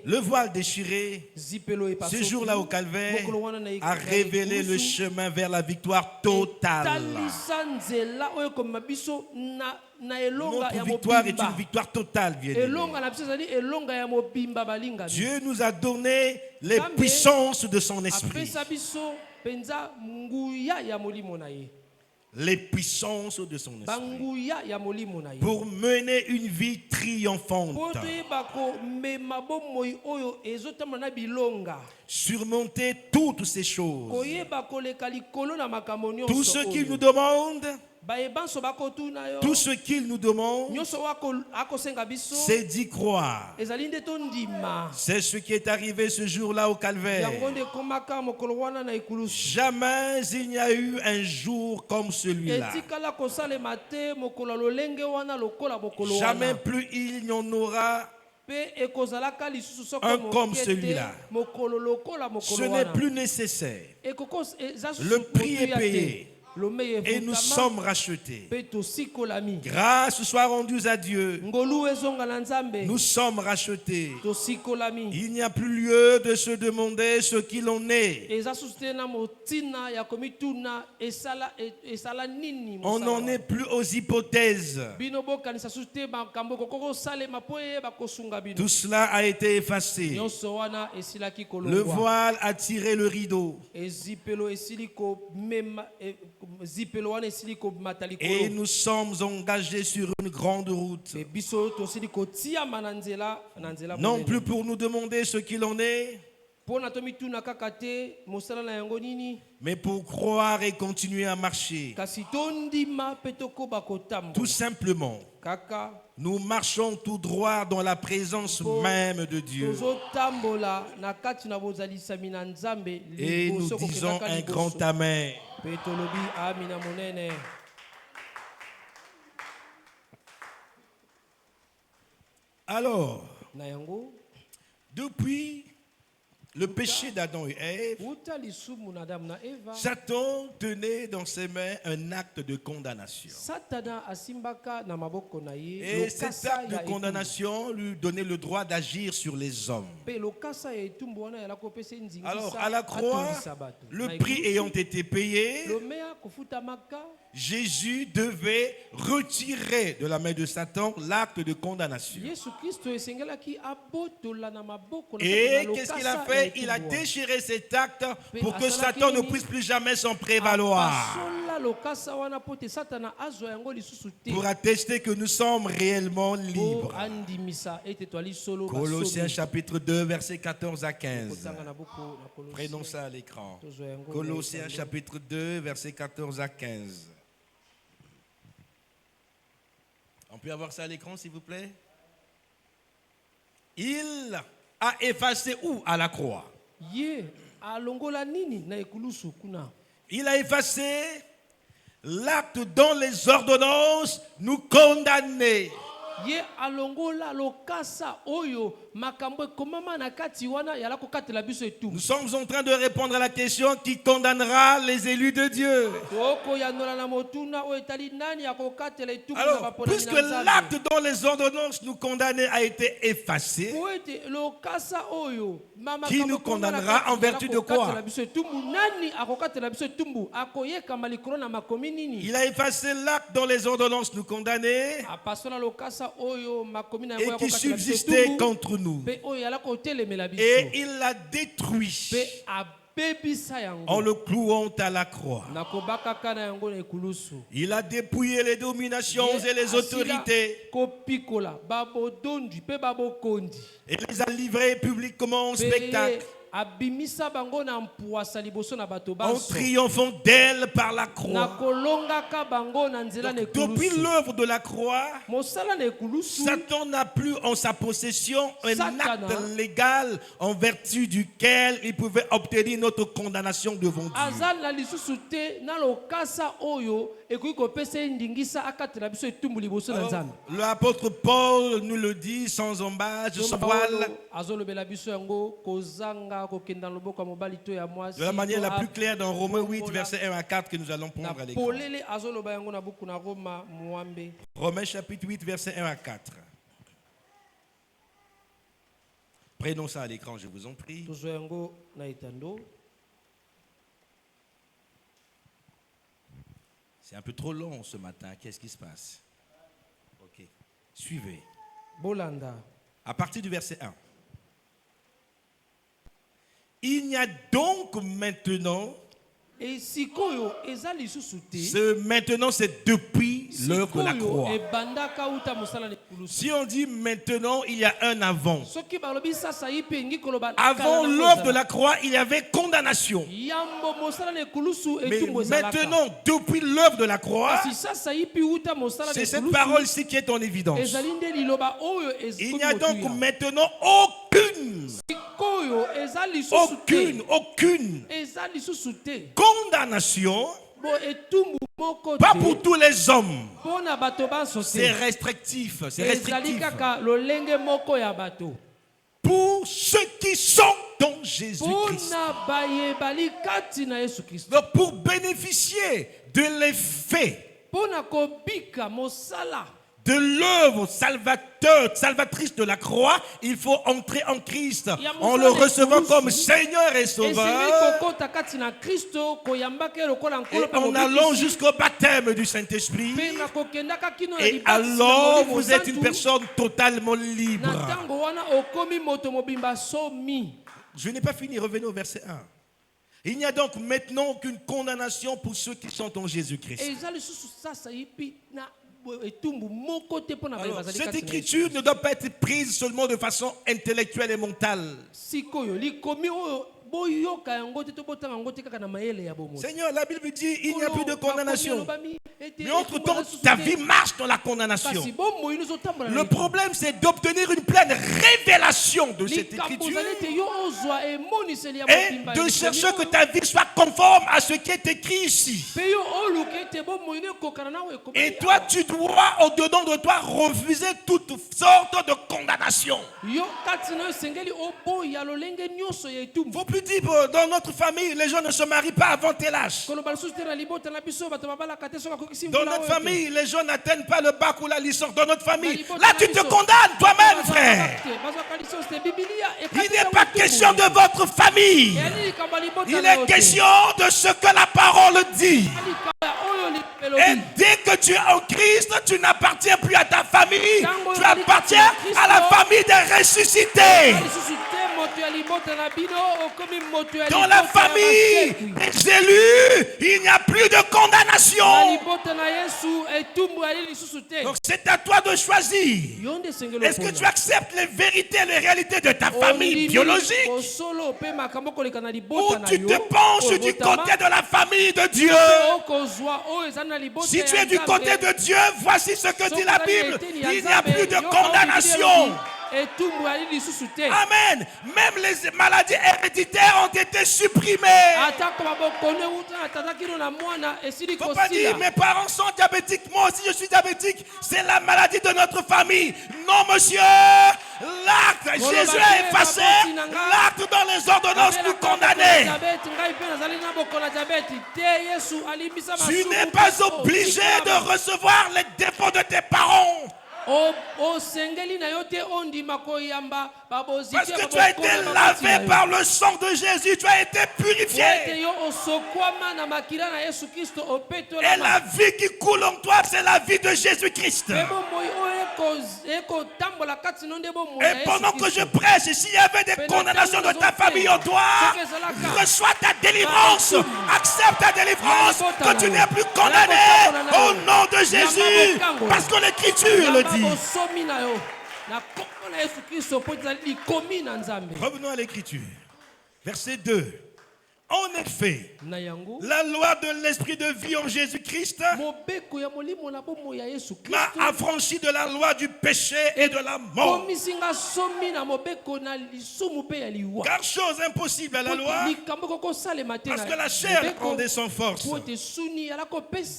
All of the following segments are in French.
Le voile déchiré, ce jour-là au calvaire, a révélé le chemin vers la victoire totale. Notre victoire est une victoire totale, bien-aimés. Dieu nous a donné les puissances de son esprit. Les puissances de son esprit pour mener une vie triomphante, surmonter toutes ces choses. Tout ce qu'il nous demande, tout ce qu'il nous demande, c'est d'y croire. C'est ce qui est arrivé ce jour-là au calvaire. Jamais il n'y a eu un jour comme celui-là. Jamais plus il n'y en aura un comme celui-là. Ce n'est plus nécessaire. Le prix est payé. Et nous sommes rachetés. Grâce soit rendue à Dieu. Nous sommes rachetés. Il n'y a plus lieu de se demander ce qu'il en est. On n'en est plus aux hypothèses. Tout cela a été effacé. Le voile a tiré le rideau. Et nous sommes engagés sur une grande route. Non plus pour nous demander ce qu'il en est, mais pour croire et continuer à marcher. Tout simplement, nous marchons tout droit dans la présence même de Dieu. Et nous disons un grand Amen. Alors, depuis le péché d'Adam et Ève, Satan tenait dans ses mains un acte de condamnation. Et cet acte de condamnation lui donnait le droit d'agir sur les hommes. Alors, à la croix, le prix ayant été payé, Jésus devait retirer de la main de Satan l'acte de condamnation. Et qu'est-ce qu'il a fait? Il a déchiré cet acte pour que Satan ne puisse plus jamais s'en prévaloir. Pour attester que nous sommes réellement libres. Colossiens chapitre 2, versets 14 à 15. Prenons ça à l'écran. Colossiens chapitre 2, versets 14 à 15. On peut avoir ça à l'écran, s'il vous plaît? Il a effacé où? À la croix. Il a effacé l'acte dont les ordonnances nous condamnaient. Nous sommes en train de répondre à la question qui condamnera les élus de Dieu. Alors, puisque l'acte dont les ordonnances nous condamnaient a été effacé, qui nous condamnera en vertu de quoi? Il a effacé l'acte dont les ordonnances nous condamnaient et qui subsistait contre nous. Et il l'a détruit en le clouant à la croix. Il a dépouillé les dominations et les autorités et les a livrées publiquement au spectacle, en triomphant d'elle par la croix. Donc, depuis l'œuvre de la croix, Satan n'a plus en sa possession un acte légal en vertu duquel il pouvait obtenir notre condamnation devant Dieu. L'apôtre Paul nous le dit sans embâche, sans voile, de la manière la plus claire dans Romains 8, versets 1 à 4 que nous allons prendre à l'écran. Romains chapitre 8, versets 1 à 4. Prenons ça à l'écran, je vous en prie. C'est un peu trop long ce matin. Qu'est-ce qui se passe? Ok. Suivez. Bolanda. À partir du verset 1. Il n'y a donc maintenant... Et ce maintenant, c'est depuis l'heure de la croix. Si on dit maintenant, il y a un avant. Avant l'heure de la croix, il y avait condamnation. Mais maintenant, depuis l'heure de la croix, c'est cette parole-ci qui est en évidence. Il n'y a donc maintenant aucune condamnation, pas pour tous les hommes. C'est restrictif. Pour ceux qui sont dans Jésus-Christ. Donc pour bénéficier de l'effet de l'œuvre salvatrice de la croix, il faut entrer en Christ en le recevant comme Seigneur et Sauveur, et en allant jusqu'au baptême du Saint-Esprit. Et alors vous êtes une personne totalement libre. Je n'ai pas fini, revenez au verset 1. Il n'y a donc maintenant aucune condamnation pour ceux qui sont en Jésus-Christ. Alors, cette écriture ne doit pas être prise seulement de façon intellectuelle et mentale. Seigneur, la Bible dit il n'y a plus de condamnation. Mais entre-temps, ta vie marche dans la condamnation. Le problème, c'est d'obtenir une pleine révélation de cette écriture et de chercher que ta vie soit conforme à ce qui est écrit ici. Et toi, tu dois, au-dedans de toi, refuser toutes sortes de condamnations. Il ne faut plus dire, dans notre famille, les gens ne se marient pas avant tel âge. Dans notre famille, les gens n'atteignent pas le bac ou la licence. Dans notre famille, là tu te condamnes toi-même, frère. Il n'est pas question de votre famille. Il est question de ce que la parole dit. Et dès que tu es en Christ, tu n'appartiens plus à ta famille. Tu appartiens à la famille des ressuscités. Dans la famille des élus, il n'y a plus de condamnation. Donc c'est à toi de choisir. Est-ce que tu acceptes les vérités et les réalités de ta famille biologique, ou tu te penches du côté de la famille de Dieu? Si tu es du côté de Dieu, voici ce que dit la Bible. Il n'y a plus de condamnation. Amen. Même les maladies héréditaires ont été supprimées. Faut pas dire mes parents sont diabétiques, moi aussi je suis diabétique. C'est la maladie de notre famille. Non monsieur, l'acte, Jésus a effacé l'acte dans les ordonnances nous condamner. Tu n'es pas obligé de recevoir les défauts de tes parents. Parce que tu as été lavé par le sang de Jésus, tu as été purifié. Et la vie qui coule en toi, c'est la vie de Jésus-Christ. Et pendant que je prêche, s'il y avait des condamnations de ta famille en toi, reçois ta délivrance. Accepte ta délivrance, que tu n'es plus condamné au nom de Jésus. Parce que l'Écriture le dit. Revenons à l'écriture. Verset 2. En effet, la loi de l'esprit de vie en Jésus-Christ m'a affranchi de la loi du péché et de la mort. Car chose impossible à la loi, parce que la chair rendait sans force.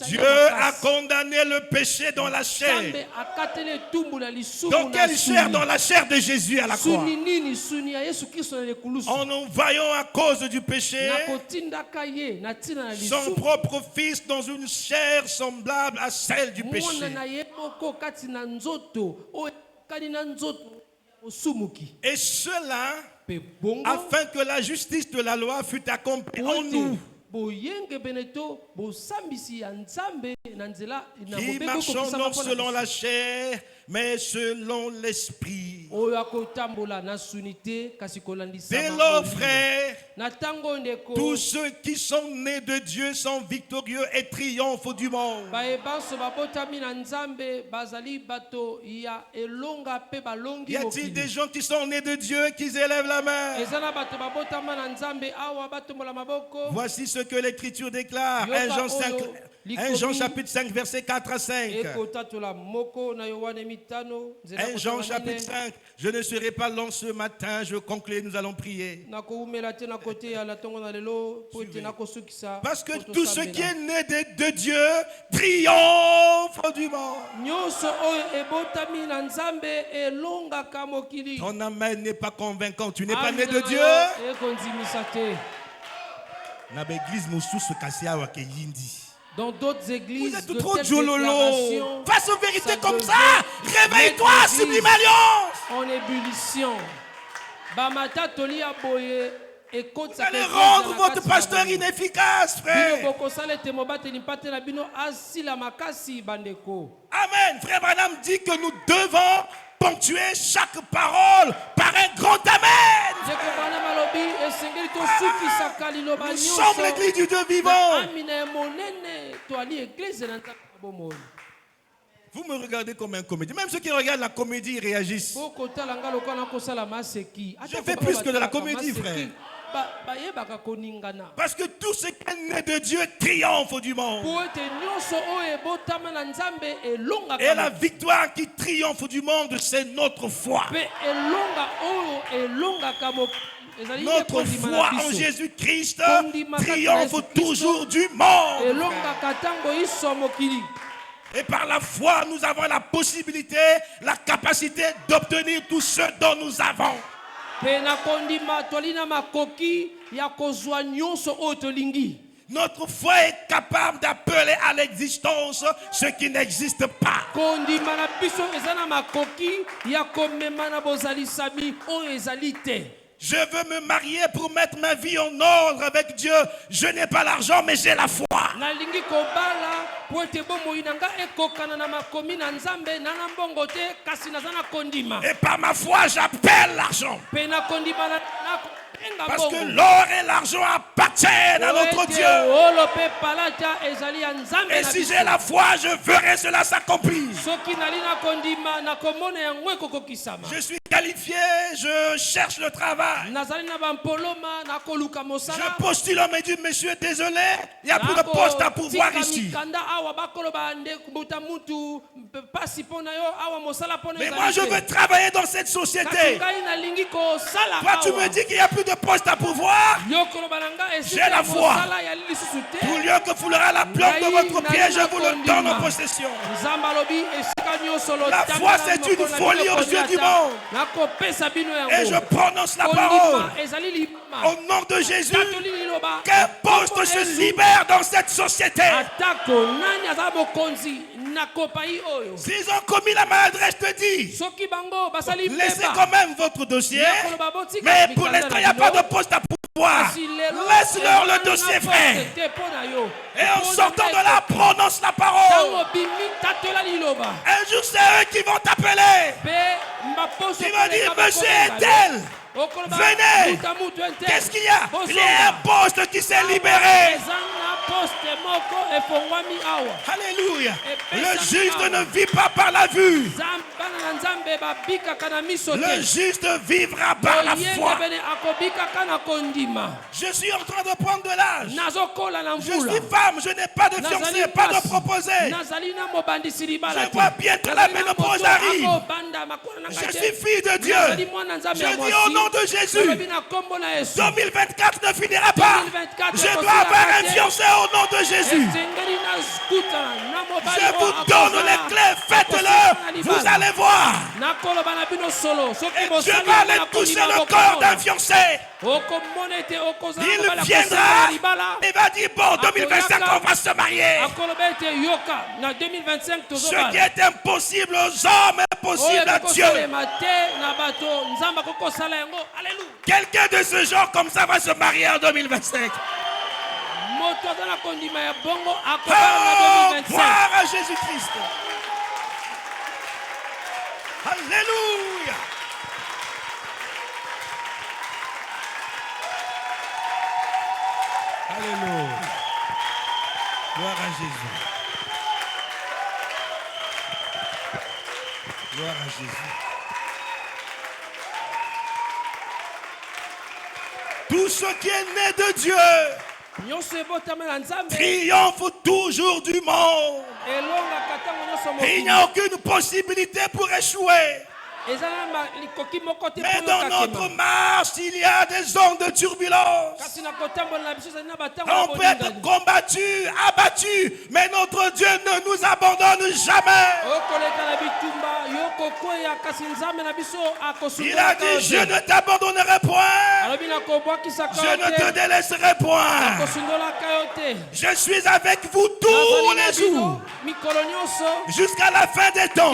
Dieu a condamné le péché dans la chair. Dans quelle chair? Dans la chair de Jésus à la croix. En envoyant à cause du péché son propre fils dans une chair semblable à celle du péché. Et cela, afin que la justice de la loi fût accomplie en nous, qui marchons non selon la chair, mais selon l'esprit. Dès lors, frères, tous ceux qui sont nés de Dieu sont victorieux et triomphent du monde. Y a-t-il des gens qui sont nés de Dieu qui élèvent la main? Voici ce que l'Écriture déclare. 1 Jean chapitre 5 verset 4 à 5. 1 Jean chapitre 5. Je ne serai pas long ce matin. Je conclue, nous allons prier. Parce que tout ce qui est né de Dieu triomphe du monde. Ton amen n'est pas convaincant. Tu n'es pas né de Dieu. Dans d'autres églises, vous êtes trop jololo. Face aux vérités comme ça, réveille-toi, sublime alliance. En ébullition. Vous allez rendre votre pasteur inefficace, frère. Amen. Frère Branham dit que nous devons ponctuer chaque parole par un grand amen. Nous sommes l'église du Dieu vivant. Vous me regardez comme un comédien. Même ceux qui regardent la comédie, ils réagissent. Je fais plus que de la comédie, frère. Parce que tout ce qui est né de Dieu triomphe du monde. Et la victoire qui triomphe du monde, c'est notre foi. Notre foi en Jésus-Christ triomphe toujours du monde. Et par la foi, nous avons la possibilité, la capacité d'obtenir tout ce dont nous avons. Notre foi est capable d'appeler à l'existence ce qui n'existe pas. Je veux me marier pour mettre ma vie en ordre avec Dieu. Je n'ai pas l'argent, mais j'ai la foi. Et par ma foi, j'appelle l'argent. Parce que l'or et l'argent appartiennent à notre Dieu. Et si j'ai la foi, je verrai cela s'accomplir. Je suis qualifié, je cherche le travail. Je postule, on me dit, monsieur, désolé, il n'y a plus de poste à pourvoir ici. Mais moi, je veux travailler dans cette société. Toi, tu me dis qu'il n'y a plus de poste à pourvoir. J'ai la foi. Tout lieu que foulera la plante de votre pied, je vous le donne en possession. La foi, c'est une folie aux yeux du monde. Et je prononce la parole au nom de Jésus. Qu'un poste se libère dans cette société. S'ils ont commis la maladresse, je te dis, laissez quand même votre dossier. Mais pour l'instant, il n'y a pas de poste à pouvoir. Laisse-leur le dossier, frère. Et en sortant de là, prononce la parole. Un jour, c'est eux qui vont t'appeler. Qui vont dire, monsieur est-elle? Venez. Qu'est-ce qu'il y a? Il y a un poste qui s'est libéré. Alléluia. Le juste ne vit pas par la vue. Le juste vivra par la foi. Je suis en train de prendre de l'âge. Je suis femme, je n'ai pas de fiancé, pas de proposé. Je vois bien que la ménopause arrive. Je suis fille de Dieu. Je dis au nom de Jésus, 2024 ne finira pas. Je dois avoir un fiancé au nom de Jésus. Je vous donne les clés, faites-le, vous allez voir. Et Dieu va aller toucher le corps d'un fiancé. Il viendra et va dire, bon, 2025 on va se marier. Ce qui est impossible aux hommes est impossible à Dieu. Quelqu'un de ce genre comme ça va se marier en 2025. Gloire à Jésus-Christ. Alléluia. Alléluia. Gloire à Jésus. Gloire à Jésus. Tout ce qui est né de Dieu triomphe toujours du monde. Et il n'y a aucune possibilité pour échouer. Mais dans notre marche, il y a des ondes de turbulence. On peut être combattu, abattu, mais notre Dieu ne nous abandonne jamais. Il a dit, je ne t'abandonnerai point. Je ne te délaisserai point. Je suis avec vous tous les jours. Jusqu'à la fin des temps.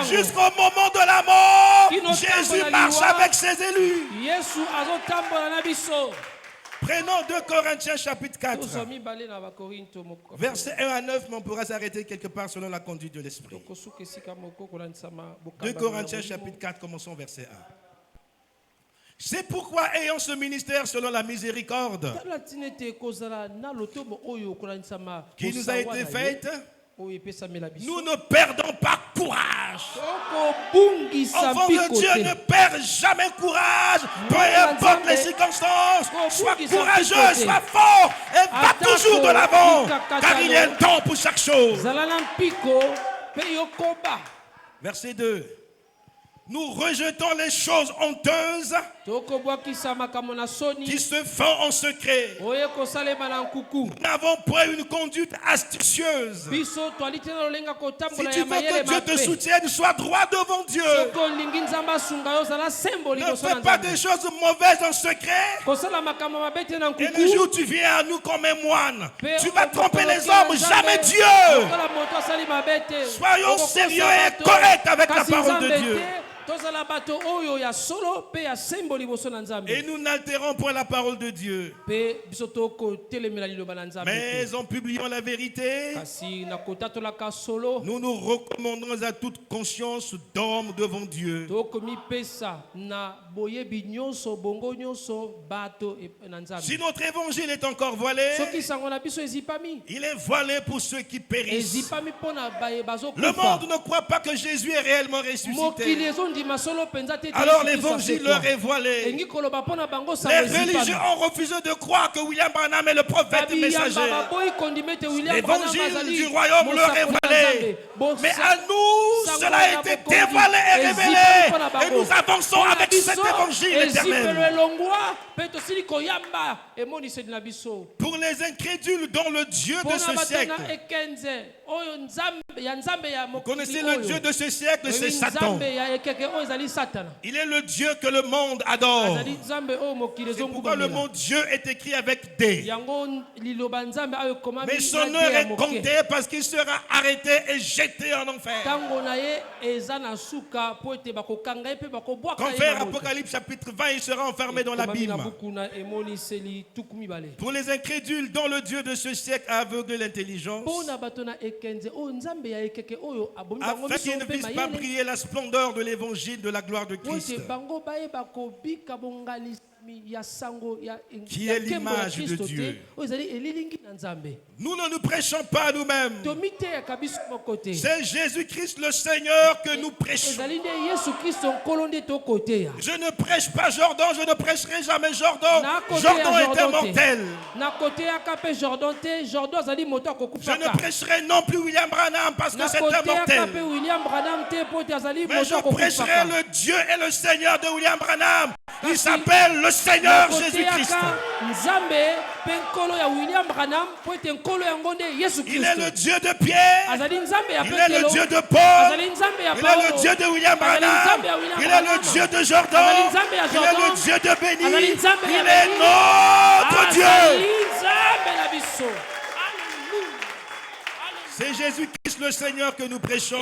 Jusqu'au moment de la mort, Jésus marche avec ses élus. Prenons 2 Corinthiens chapitre 4. Verset 1 à 9, mais on pourra s'arrêter quelque part selon la conduite de l'Esprit. 2 Corinthiens chapitre 4, commençons verset 1. C'est pourquoi, ayant ce ministère selon la miséricorde qui nous a été faite, nous ne perdons pas courage. Enfant de Dieu ne perd jamais courage, peu importe les circonstances. Sois courageux, sois fort et va toujours de l'avant, car il y a un temps pour chaque chose. Verset 2. Nous rejetons les choses honteuses qui se font en secret. Nous n'avons pas une conduite astucieuse. Si tu veux que Dieu te soutienne, sois droit devant Dieu. Ne fais pas des choses mauvaises en secret. Et le jour où tu viens à nous comme un moine, tu vas tromper les hommes, jamais Dieu. Soyons sérieux et corrects avec la parole de Dieu. Et nous n'altérons point la parole de Dieu. Mais en publiant la vérité, nous nous recommandons à toute conscience d'homme devant Dieu. Si notre évangile est encore voilé, il est voilé pour ceux qui périssent. Le monde ne croit pas que Jésus est réellement ressuscité. Alors l'évangile leur est voilé. Les religieux ont refusé de croire que William Branham est le prophète messager. L'évangile du royaume leur est voilé. Mais à nous, cela a été dévoilé et révélé. Et nous avançons avec cet évangile éternel. Pour les incrédules dont le Dieu de ce siècle, vous connaissez le Dieu de ce siècle, c'est Satan. Il est le Dieu que le monde adore. C'est pourquoi le mot Dieu est écrit avec D. Mais son heure est comptée parce qu'il sera arrêté et jeté en enfer. Quand vers Apocalypse chapitre 20, il sera enfermé dans l'abîme. Pour les incrédules dont le Dieu de ce siècle a aveuglé l'intelligence, afin qu'ils ne puissent pas briller la splendeur de l'évangile de la gloire de Christ, qui est l'image de Dieu. Nous ne nous prêchons pas à nous-mêmes. C'est Jésus-Christ le Seigneur que nous prêchons. Je ne prêche pas Jordan, je ne prêcherai jamais Jordan. Jordan est immortel. Je ne prêcherai non plus William Branham parce que c'est immortel. Mais je prêcherai le Dieu et le Seigneur de William Branham. Il s'appelle le Seigneur Jésus-Christ. Il est le Dieu de Pierre. Il est le Dieu de Paul. Il est le Dieu de William Branham. Il est le Dieu de Jordan. Il est le Dieu de Béni. Il est notre Dieu. C'est Jésus-Christ Christ le Seigneur que nous prêchons.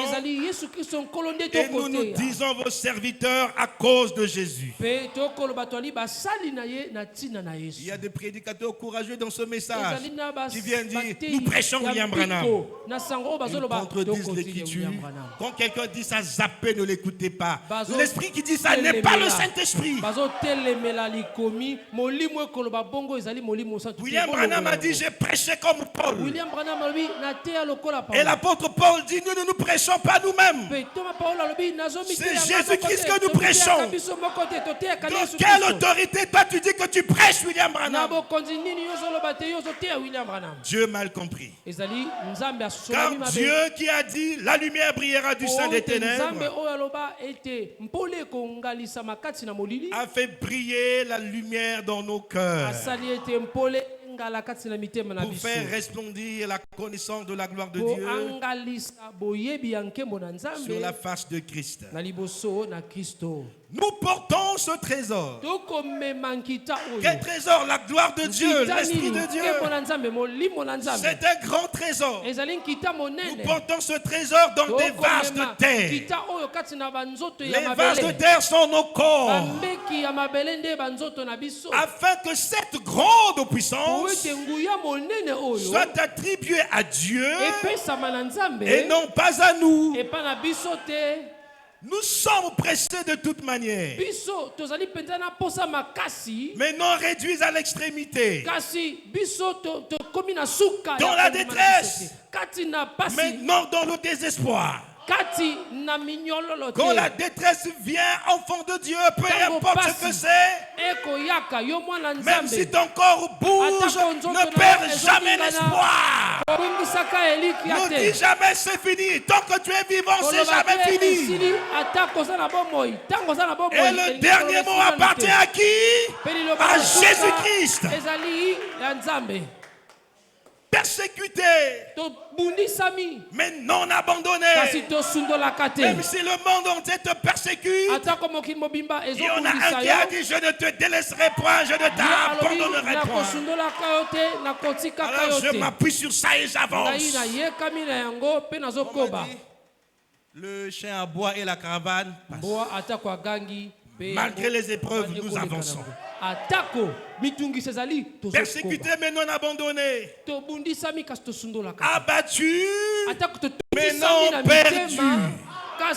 Et nous disons vos serviteurs à cause de Jésus. Il y a des prédicateurs courageux dans ce message qui viennent dire nous prêchons William Branham. Ils contredisent l'écriture. Quand quelqu'un dit ça, zappez, ne l'écoutez pas. L'esprit qui dit ça n'est pas le Saint-Esprit. William Branham a dit j'ai prêché comme Paul. Et l'apôtre Paul dit nous ne nous prêchons pas nous-mêmes. C'est Jésus-Christ que nous prêchons. De quelle autorité toi tu dis que tu prêches William Branham? Dieu mal compris. Car Dieu qui a dit la lumière brillera du sein des ténèbres a fait briller la lumière dans nos cœurs pour faire resplendir la connaissance de la gloire de Dieu sur la face de Christ. Nous portons ce trésor. Quel trésor? La gloire de Dieu, l'Esprit de Dieu. C'est un grand trésor. Nous portons ce trésor dans des vases de terre. Les vases de terre sont nos corps. Afin que cette grande puissance soit attribuée à Dieu et non pas à nous. Nous sommes pressés de toute manière, mais non réduits à l'extrémité, dans la détresse, mais non dans le désespoir. Quand la détresse vient, enfant de Dieu, peu importe ce que c'est, même si ton corps bouge, ne perds jamais l'espoir. Ne dis jamais c'est fini. Tant que tu es vivant, c'est jamais fini. Et le dernier mot appartient à qui? À Jésus-Christ. Persécuté, mais non abandonné. Même si le monde entier te persécute, il y en a un qui a dit je ne te délaisserai point, je ne t'abandonnerai point. Alors je m'appuie sur ça et j'avance. Le chien à bois et la caravane passent. Malgré les épreuves, nous avançons. Persécuté mais non abandonné. Abattu mais non perdu. Il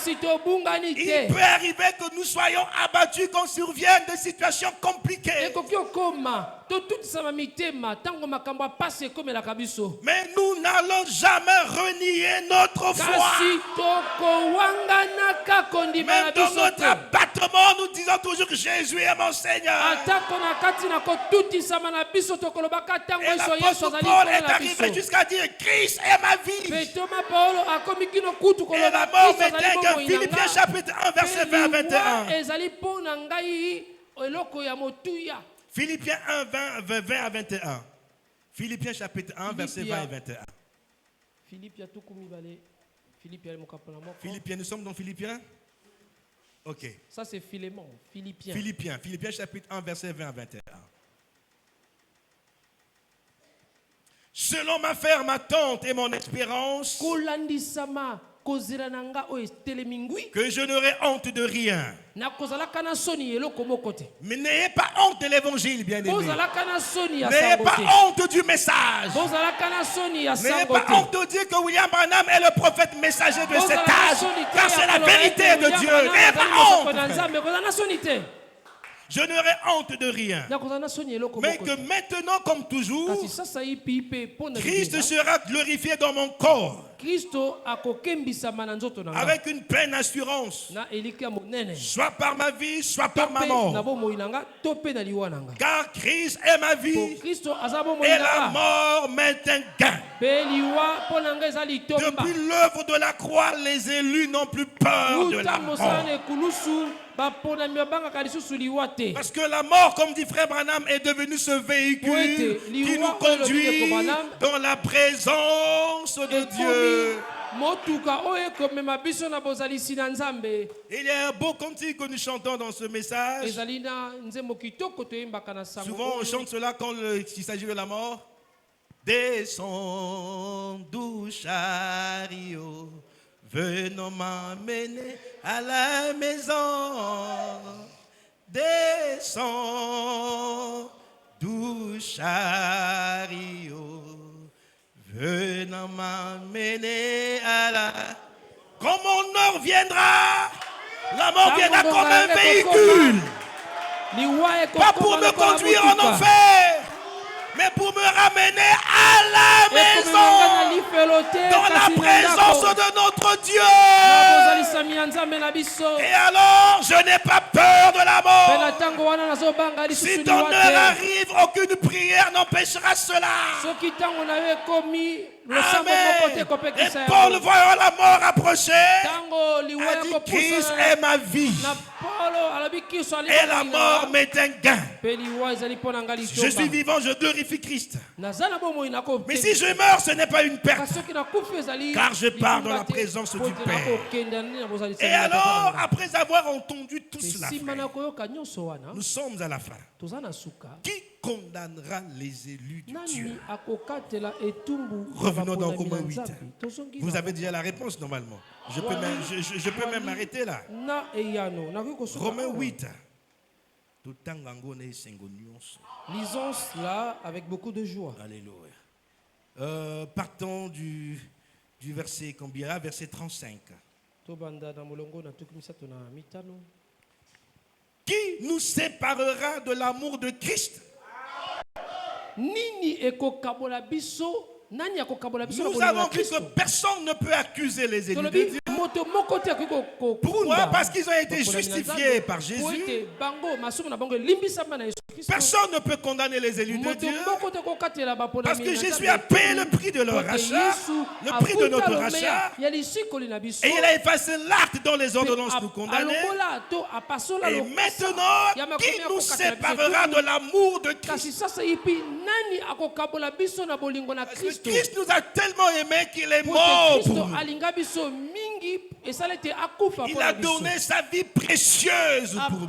peut arriver que nous soyons abattus quand surviennent des situations compliquées. Mais nous n'allons jamais renier notre foi. Même dans notre abattement, nous disons toujours que Jésus est mon Seigneur. Et l'apôtre Paul est arrivé jusqu'à dire Christ est ma vie. Et la mort m'était que Philippiens chapitre 1 verset 20 à 21. Philippiens 1 20 à 21. Philippiens chapitre 1 verset 20 à 21. Philippiens, nous sommes dans Philippiens? Ok. Ça c'est Philémon. Philippiens chapitre 1 verset 20 à 21. Selon ma ferme attente et mon espérance, que je n'aurai honte de rien. Mais n'ayez pas honte de l'évangile, bien-aimé. N'ayez pas honte du message. N'ayez pas honte de dire que William Branham est le prophète messager de cet âge, car c'est la vérité de Dieu. N'ayez pas honte. Je n'aurai honte de rien. Mais que maintenant, comme toujours, Christ sera glorifié dans mon corps. Avec une pleine assurance, soit par ma vie, soit par ma mort. Car Christ est ma vie et la mort m'est un gain. Depuis l'œuvre de la croix, les élus n'ont plus peur de la mort. Parce que la mort, comme dit Frère Branham, est devenue ce véhicule qui nous conduit dans la présence de Dieu. Il y a un beau cantique que nous chantons dans ce message. Souvent on chante cela quand il s'agit de la mort. Descends, doux chariot, venons m'emmener à la maison. Descends, doux chariot, venons m'emmener à la... Quand mon heure viendra, la mort viendra comme un véhicule. Pas pour me conduire en enfer, mais pour me ramener à la maison, dans la présence de notre Dieu. Et alors, je n'ai pas peur de la mort. Si ton heure arrive, aucune prière n'empêchera cela. Amen. Et Paul, voyant la mort approcher, a dit, Christ est ma vie et la mort m'est un gain. Je suis vivant, je glorifie Christ. Mais si je meurs, ce n'est pas une perte, car je pars dans la présence du Père. Et alors, après avoir entendu tout cela, nous sommes à la fin. Qui condamnera les élus de Dieu? Revenons dans Romains 8. Vous avez déjà la réponse normalement. Je peux même m'arrêter là. Romains 8. Lisons cela avec beaucoup de joie. Alléluia. Partons du verset combien? Verset 35. Qui nous séparera de l'amour de Christ? Nous avons vu que personne ne peut accuser les élus de Dieu. Pourquoi? Parce qu'ils ont été justifiés par Jésus. Personne ne peut condamner les élus de Dieu. Parce que Jésus a payé le prix de leur rachat, le prix de notre rachat. Et il a effacé l'acte dont les ordonnances nous condamnaient. Et maintenant, qui nous séparera de l'amour de Christ? Christ nous a tellement aimés qu'il est mort pour nous. Il a donné sa vie précieuse pour nous.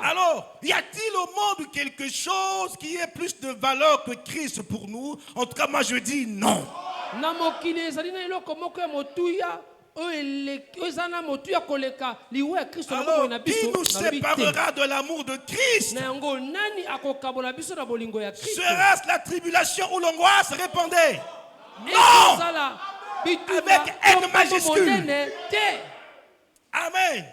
Alors, y a-t-il au monde quelque chose qui ait plus de valeur que Christ pour nous? En tout cas, moi je dis non. Alors, qui nous séparera de l'amour de Christ? Sera-ce la tribulation ou l'angoisse? Répondez. Non! Avec N majuscule. Amen.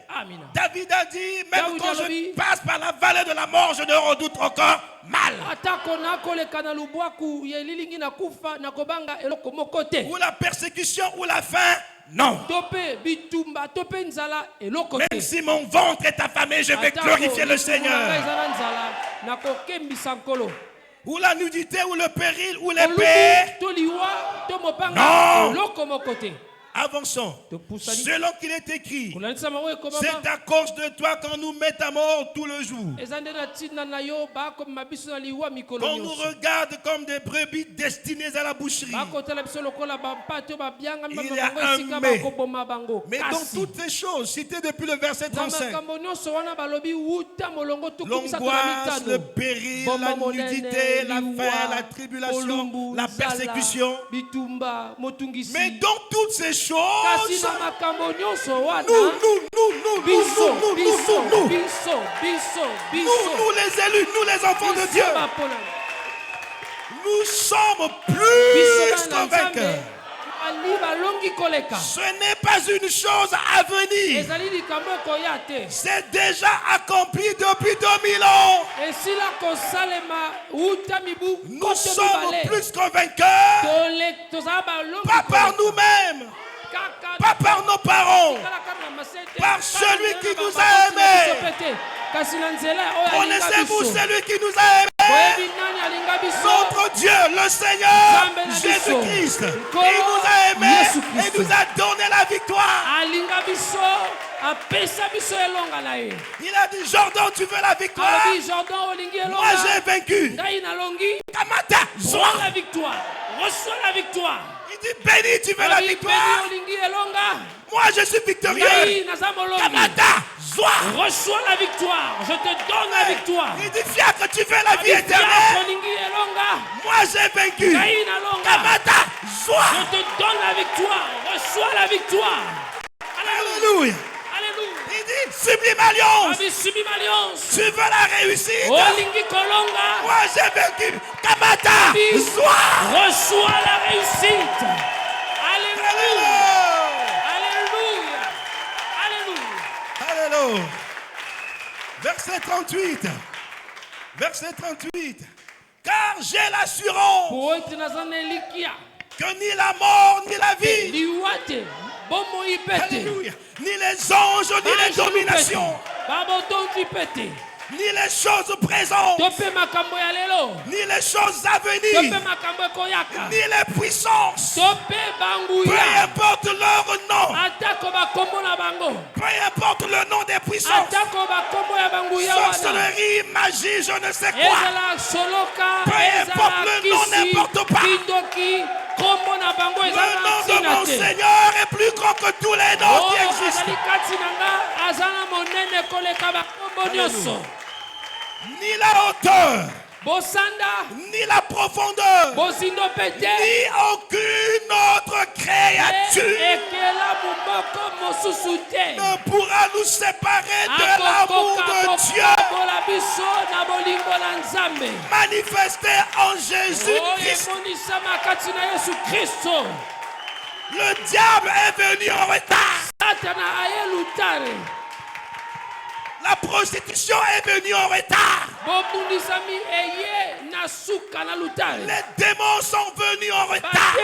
David a dit, même quand je passe par la vallée de la mort, je ne redoute encore mal. Ou la persécution ou la faim, non. Même si mon ventre est affamé, je vais glorifier le Seigneur. Ou la nudité, ou le péril, ou l'épée. Non. Avançons. Selon qu'il est écrit, c'est à cause de toi qu'on nous met à mort tout le jour. Qu'on nous regarde comme des brebis destinées à la boucherie. Il y a un mais dans toutes ces choses, citées depuis le verset 35, l'angoisse, le péril, la nudité, la faim, la tribulation, la persécution. Mais dans toutes ces choses, nous, les élus, nous les enfants de Dieu, nous sommes plus convaincants. Ce n'est pas une chose à venir. C'est déjà accompli depuis 2000 ans. Nous sommes plus convaincants, pas par nous-mêmes, pas par nos parents, par celui qui nous a aimés. Connaissez-vous celui qui nous a aimés? Notre Dieu, le Seigneur Jésus-Christ. Il nous a aimés et nous a donné la victoire. Il a dit, Jordan, tu veux la victoire? Moi j'ai vaincu. Kamata, reçois la victoire. Reçois la victoire. Il dit béni, tu veux la victoire. Moi je suis victorieux. Kamata, reçois la victoire. Je te donne la victoire. Il dit fiacre, tu veux la vie éternelle. Moi j'ai vaincu. Kamata, je te donne la victoire. Reçois la victoire. Alléluia. Il dit sublime alliance. Tu veux la réussite. Moi j'ai vaincu. Kamata, reçois la réussite. Alléluia. Alléluia. Verset 38. Verset 38. Car j'ai l'assurance que ni la mort ni la vie, alléluia, ni les anges ni les dominations, ni les choses présentes, ni les choses à venir, ni les puissances, peu importe leur nom, peu importe le nom des puissances, sorcellerie, magie, je ne sais quoi, peu importe le nom, n'importe pas. Le nom de mon Seigneur est plus grand que tous les noms qui existent. Alléluia. Ni la hauteur, ni la profondeur, ni aucune autre créature ne pourra nous séparer de l'amour de Dieu manifesté en Jésus-Christ. Le diable est venu en retard. La prostitution est venue en retard. Les démons sont venus en retard.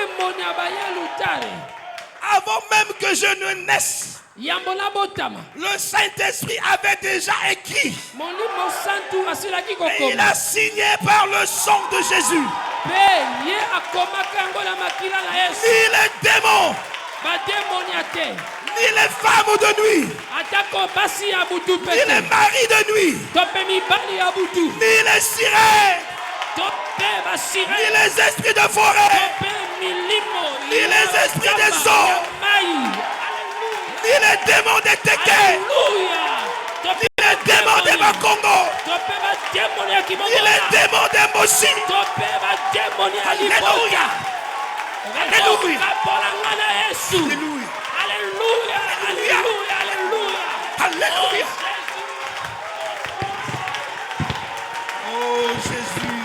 Avant même que je ne naisse, le Saint-Esprit avait déjà écrit. Et il a signé par le sang de Jésus. Ni les démons, ni les femmes de nuit, ni les maris de nuit, ni les sirènes, ni les esprits de forêt, ni les esprits des eaux, ni les démons des Téké, ni les démons des Bakongo, ni les démons des Moshi. Alléluia. Alléluia. Alléluia. Alléluia. Oh Jésus.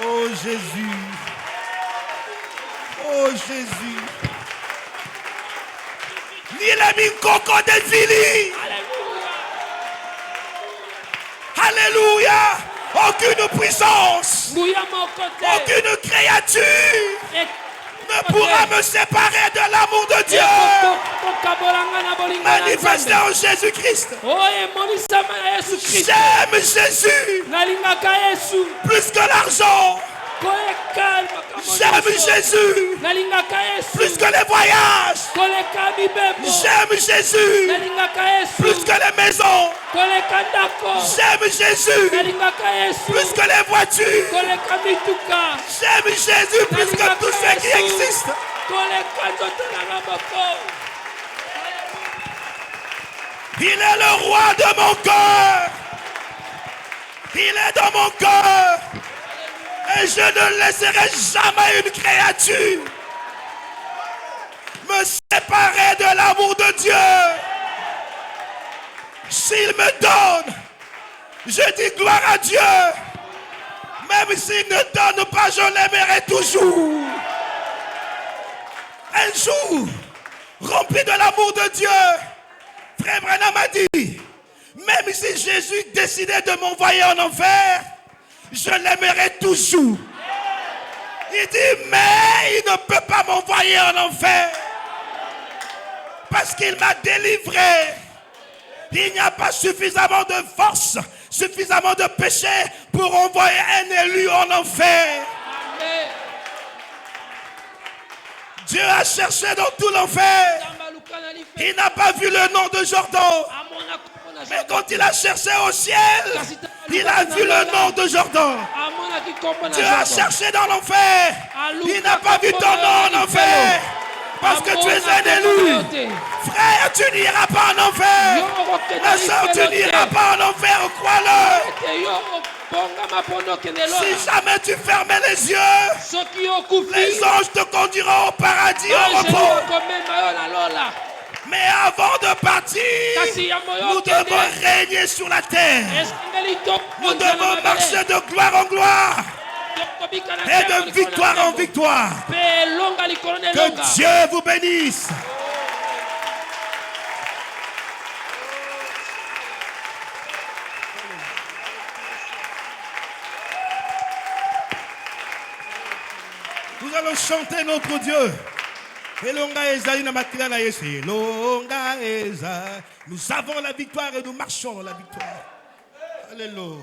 Oh Jésus. Oh Jésus. Ni les Minkoko des Vili. Alléluia. Aucune puissance, aucune créature ne pourra me séparer de l'amour de Dieu manifesté en Jésus-Christ. J'aime Jésus plus que l'argent. J'aime Jésus plus que les voyages. J'aime Jésus plus que les maisons. J'aime Jésus plus que les voitures. J'aime Jésus plus que tout ce qui existe. Il est le roi de mon cœur. Il est dans mon cœur. Et je ne laisserai jamais une créature me séparer de l'amour de Dieu. S'il me donne, je dis gloire à Dieu. Même s'il ne donne pas, je l'aimerai toujours. Un jour, rempli de l'amour de Dieu, Frère Branham a dit, même si Jésus décidait de m'envoyer en enfer, je l'aimerai toujours. Il dit, mais il ne peut pas m'envoyer en enfer. Parce qu'il m'a délivré. Il n'y a pas suffisamment de force, suffisamment de péché pour envoyer un élu en enfer. Amen. Dieu a cherché dans tout l'enfer. Il n'a pas vu le nom de Jordan. Mais quand il a cherché au ciel, il a vu le nom de Jordan. Tu as cherché dans l'enfer. Il n'a pas vu ton nom en enfer. Parce que tu es un élu. Frère, tu n'iras pas en enfer. Ma soeur, tu n'iras pas en enfer. Crois-le. Si jamais tu fermais les yeux, les anges te conduiront au paradis, au repos. Mais avant de partir, nous devons régner sur la terre. Nous devons marcher de gloire en gloire et de victoire en victoire. Que Dieu vous bénisse. Nous allons chanter notre Dieu. Nous avons la victoire et nous marchons dans la victoire. Alléluia.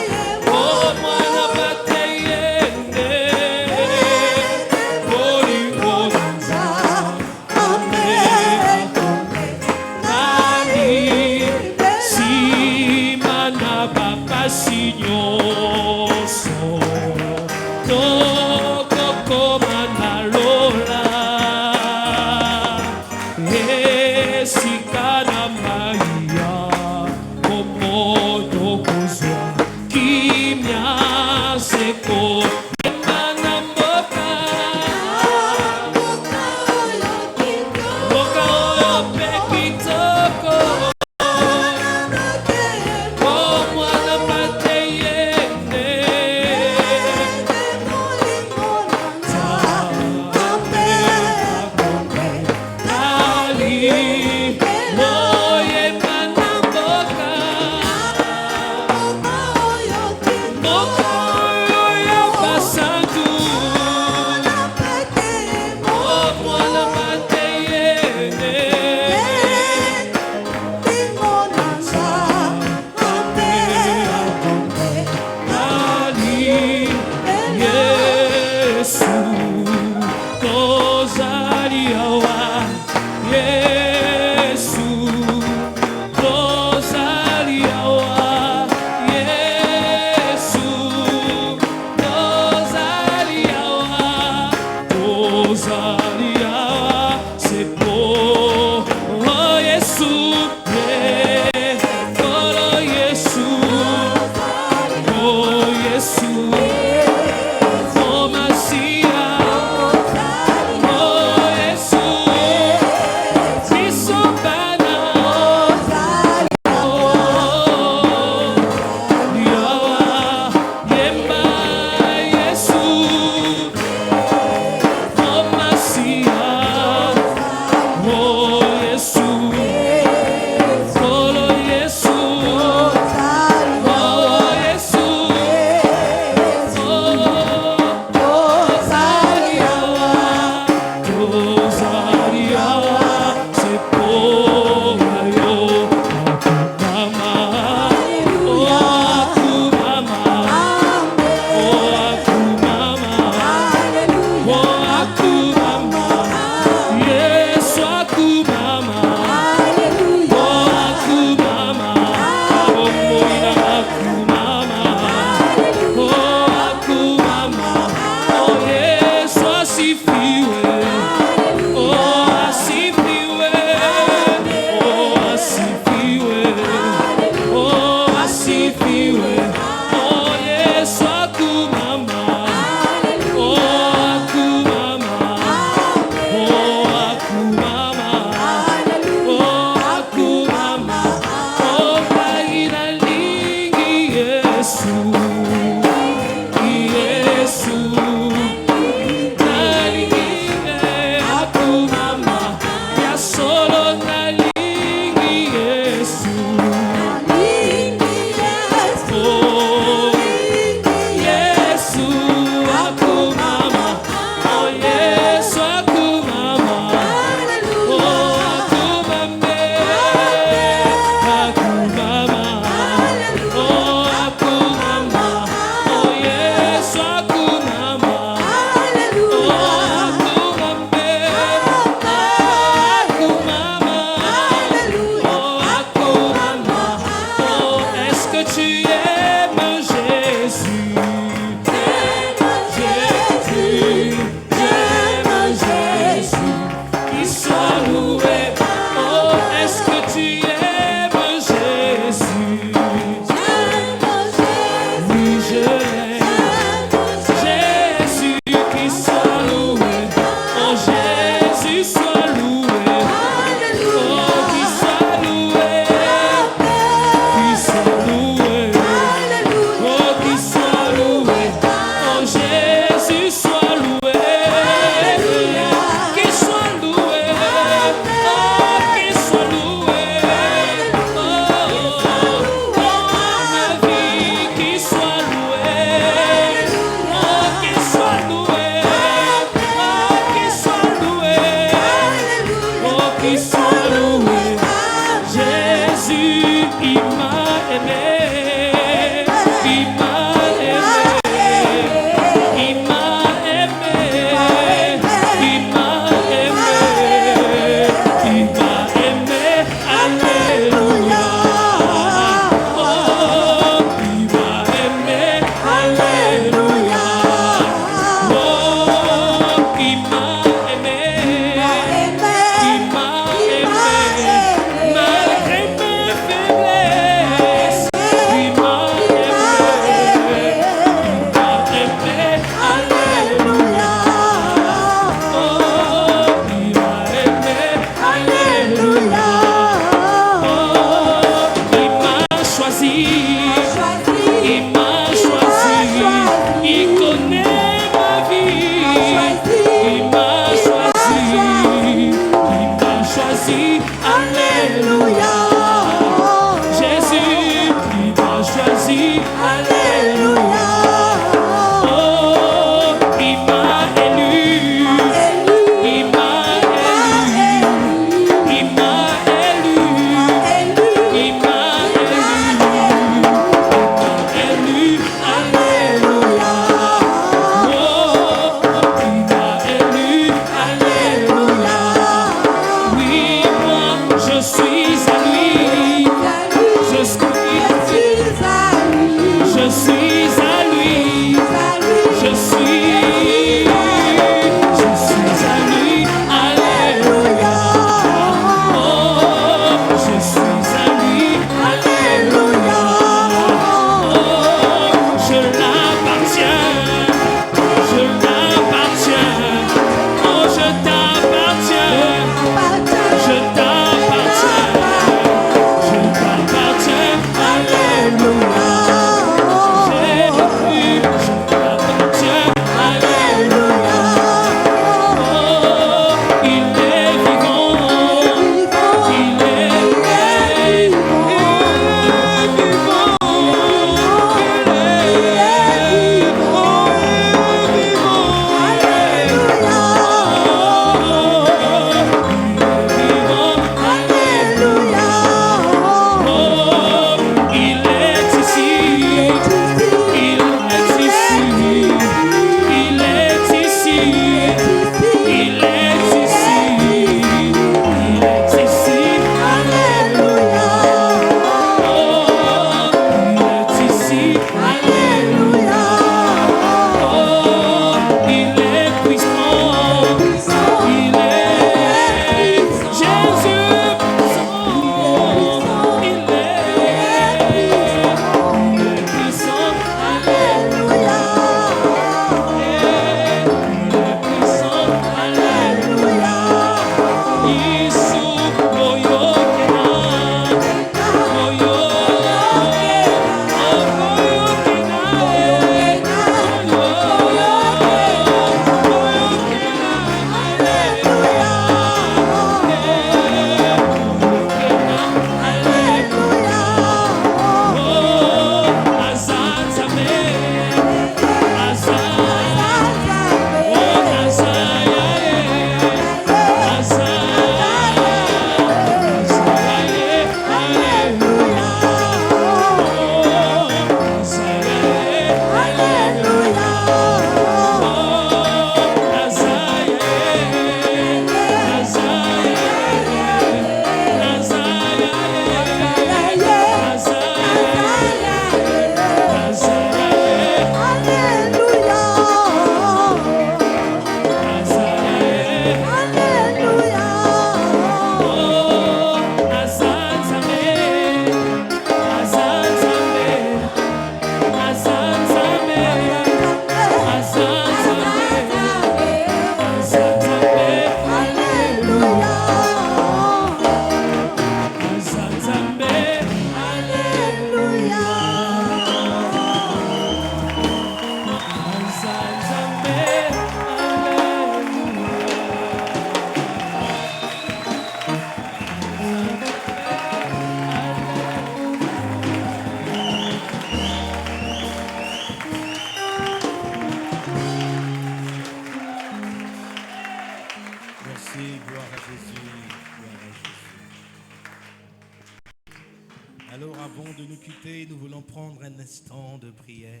Alors avant de nous quitter, nous voulons prendre un instant de prière.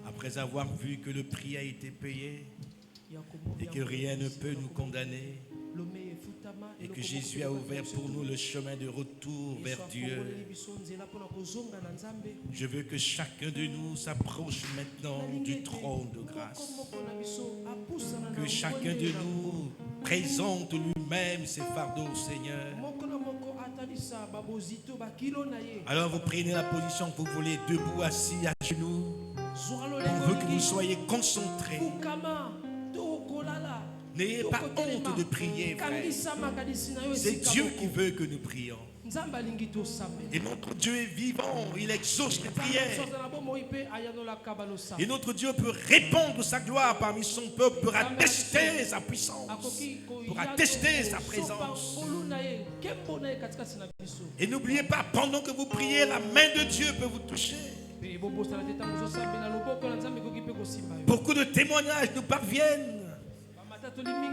Après avoir vu que le prix a été payé et que rien ne peut nous condamner et que Jésus a ouvert pour nous le chemin de retour vers Dieu, je veux que chacun de nous s'approche maintenant du trône de grâce. Que chacun de nous présente lui-même ses fardeaux au Seigneur. Alors vous prenez la position que vous voulez, debout, assis, à genoux. On veut que vous soyez concentrés. N'ayez pas honte de prier, frère. C'est Dieu qui veut que nous prions. Et notre Dieu est vivant, il exauce les prières. Et notre Dieu peut répandre sa gloire parmi son peuple, pour attester sa puissance, pour attester sa présence. Et n'oubliez pas, pendant que vous priez, la main de Dieu peut vous toucher. Beaucoup de témoignages nous parviennent.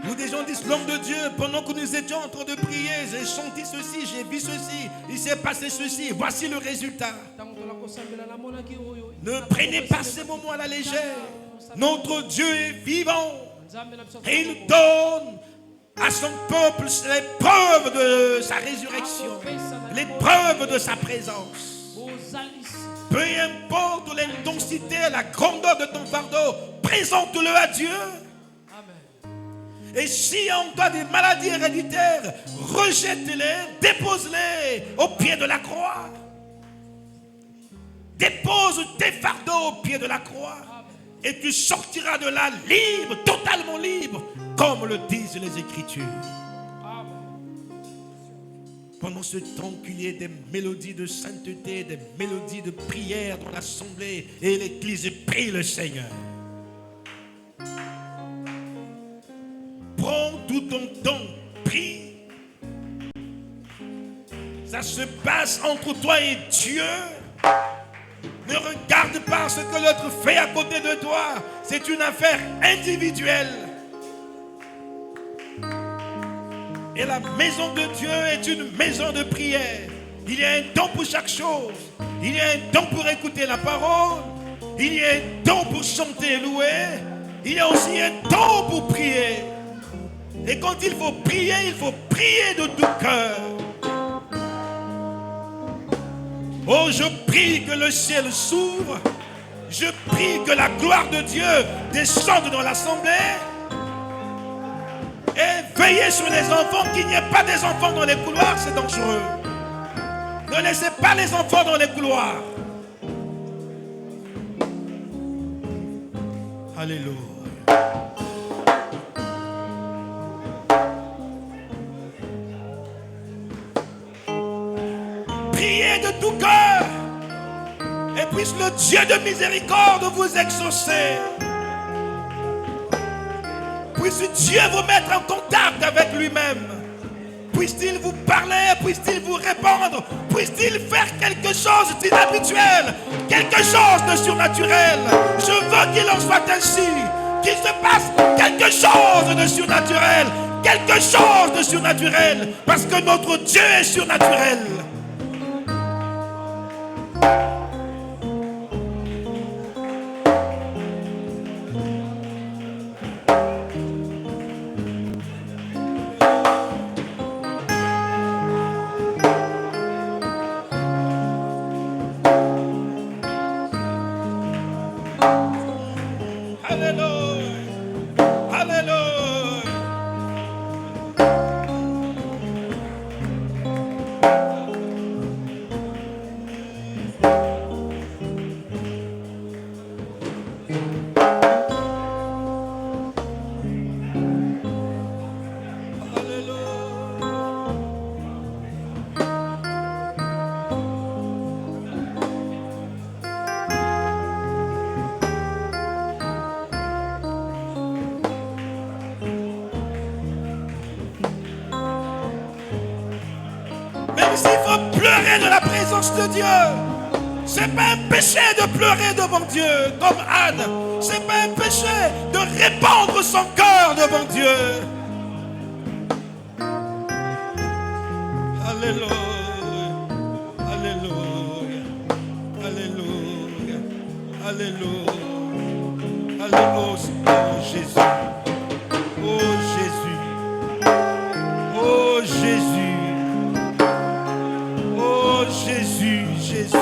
Où des gens disent, l'homme de Dieu, pendant que nous étions en train de prier, j'ai senti ceci, j'ai vu ceci, il s'est passé ceci, voici le résultat. Ne prenez pas ces moments à la légère. Notre Dieu est vivant et il donne à son peuple les preuves de sa résurrection, les preuves de sa présence. Peu importe l'intensité, la grandeur de ton fardeau, présente-le à Dieu. Et si on a des maladies héréditaires, rejette-les, dépose-les au pied de la croix. Dépose tes fardeaux au pied de la croix. Et tu sortiras de là libre, totalement libre, comme le disent les Écritures. Pendant ce temps qu'il y ait des mélodies de sainteté, des mélodies de prière dans l'assemblée, et l'Église prie le Seigneur. Prends tout ton temps, prie. Ça se passe entre toi et Dieu. Ne regarde pas ce que l'autre fait à côté de toi. C'est une affaire individuelle. Et la maison de Dieu est une maison de prière. Il y a un temps pour chaque chose. Il y a un temps pour écouter la parole. Il y a un temps pour chanter et louer. Il y a aussi un temps pour prier. Et quand il faut prier de tout cœur. Oh, je prie que le ciel s'ouvre. Je prie que la gloire de Dieu descende dans l'assemblée. Et veillez sur les enfants, qu'il n'y ait pas des enfants dans les couloirs, c'est dangereux. Ne laissez pas les enfants dans les couloirs. Alléluia. Priez de tout cœur. Et puisse le Dieu de miséricorde vous exaucer. Puisse Dieu vous mettre en contact avec lui-même. Puisse-t-il vous parler, puisse-t-il vous répondre, puisse-t-il faire quelque chose d'inhabituel, quelque chose de surnaturel. Je veux qu'il en soit ainsi, qu'il se passe quelque chose de surnaturel, quelque chose de surnaturel, parce que notre Dieu est surnaturel. S'il faut pleurer de la présence de Dieu, c'est pas un péché de pleurer devant Dieu comme Anne. C'est pas un péché de répandre son cœur devant Dieu. Alléluia, alléluia, alléluia, alléluia, alléluia, oh Jésus, oh Jésus, oh Jésus. Jésus, Jésus.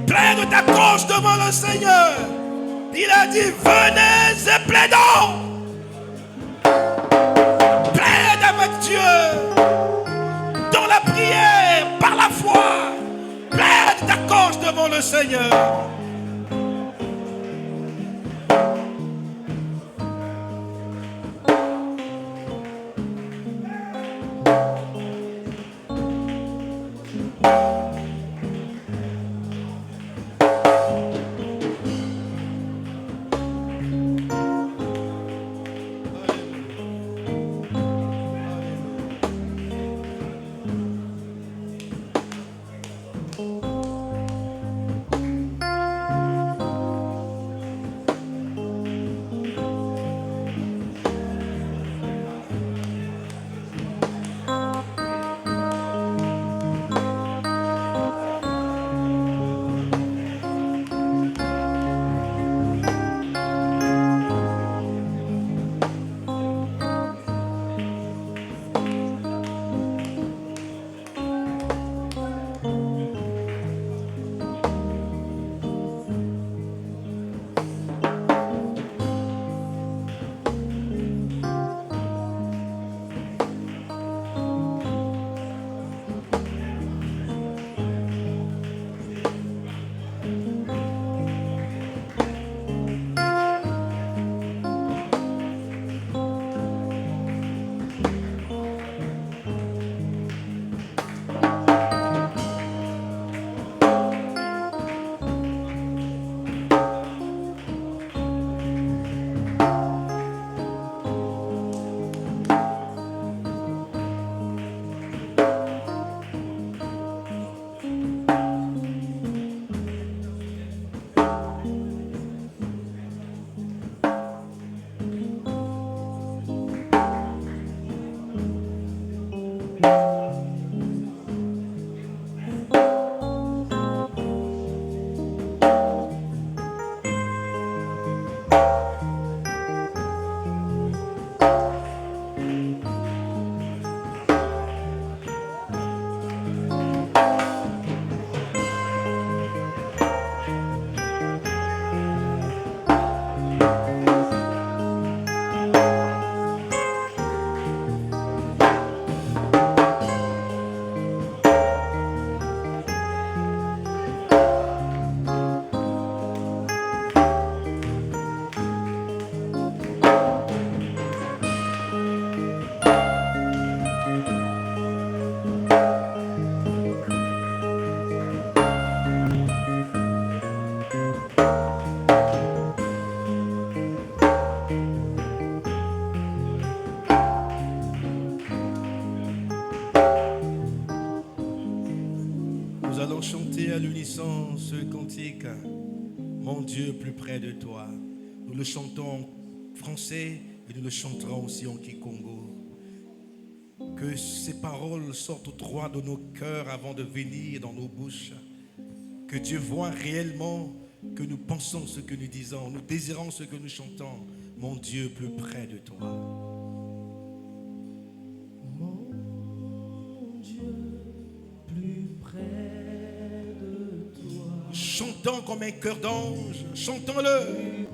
Plaide ta cause devant le Seigneur. Il a dit, venez et plaidons. Plaide avec Dieu. Dans la prière, par la foi. Plaide ta cause devant le Seigneur. à l'unisson ce cantique, mon Dieu plus près de toi. Nous le chantons en français et nous le chanterons aussi en Kikongo. Que ces paroles sortent au droit de nos cœurs avant de venir dans nos bouches. Que Dieu voit réellement que nous pensons ce que nous disons, nous désirons ce que nous chantons. Mon Dieu plus près de toi. Mon Dieu plus près de toi. Chantons comme un cœur d'ange, chantons-le.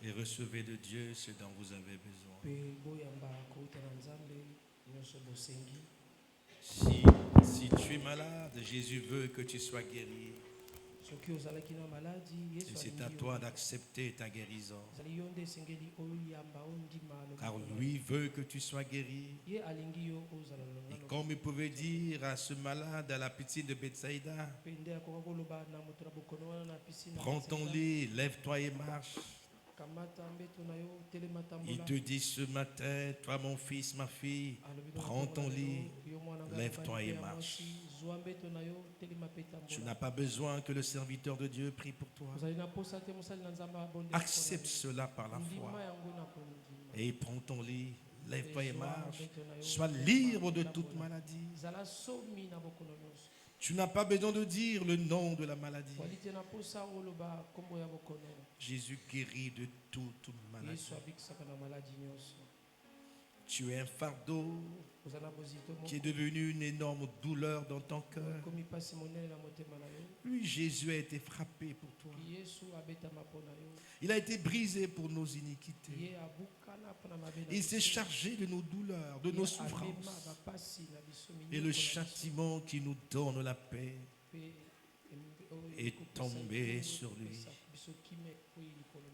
Et recevez de Dieu ce dont vous avez besoin. Si tu es malade, Jésus veut que tu sois guéri. Et c'est à toi d'accepter ta guérison. Car lui veut que tu sois guéri. Et comme il pouvait dire à ce malade à la piscine de Bethsaïda, prends ton lit, lève-toi et marche. Il te dit ce matin, toi mon fils, ma fille, prends ton lit, lève-toi et marche. Tu n'as pas besoin que le serviteur de Dieu prie pour toi. Accepte cela par la foi. Et prends ton lit, lève-toi et marche. Sois libre de toute maladie. Tu n'as pas besoin de dire le nom de la maladie. Jésus guérit de toute maladie. Tu tu es un fardeau qui est devenu une énorme douleur dans ton cœur. Lui, Jésus a été frappé pour toi. Il a été brisé pour nos iniquités. Il s'est chargé de nos douleurs, de nos souffrances. Et le châtiment qui nous donne la paix est tombé sur lui.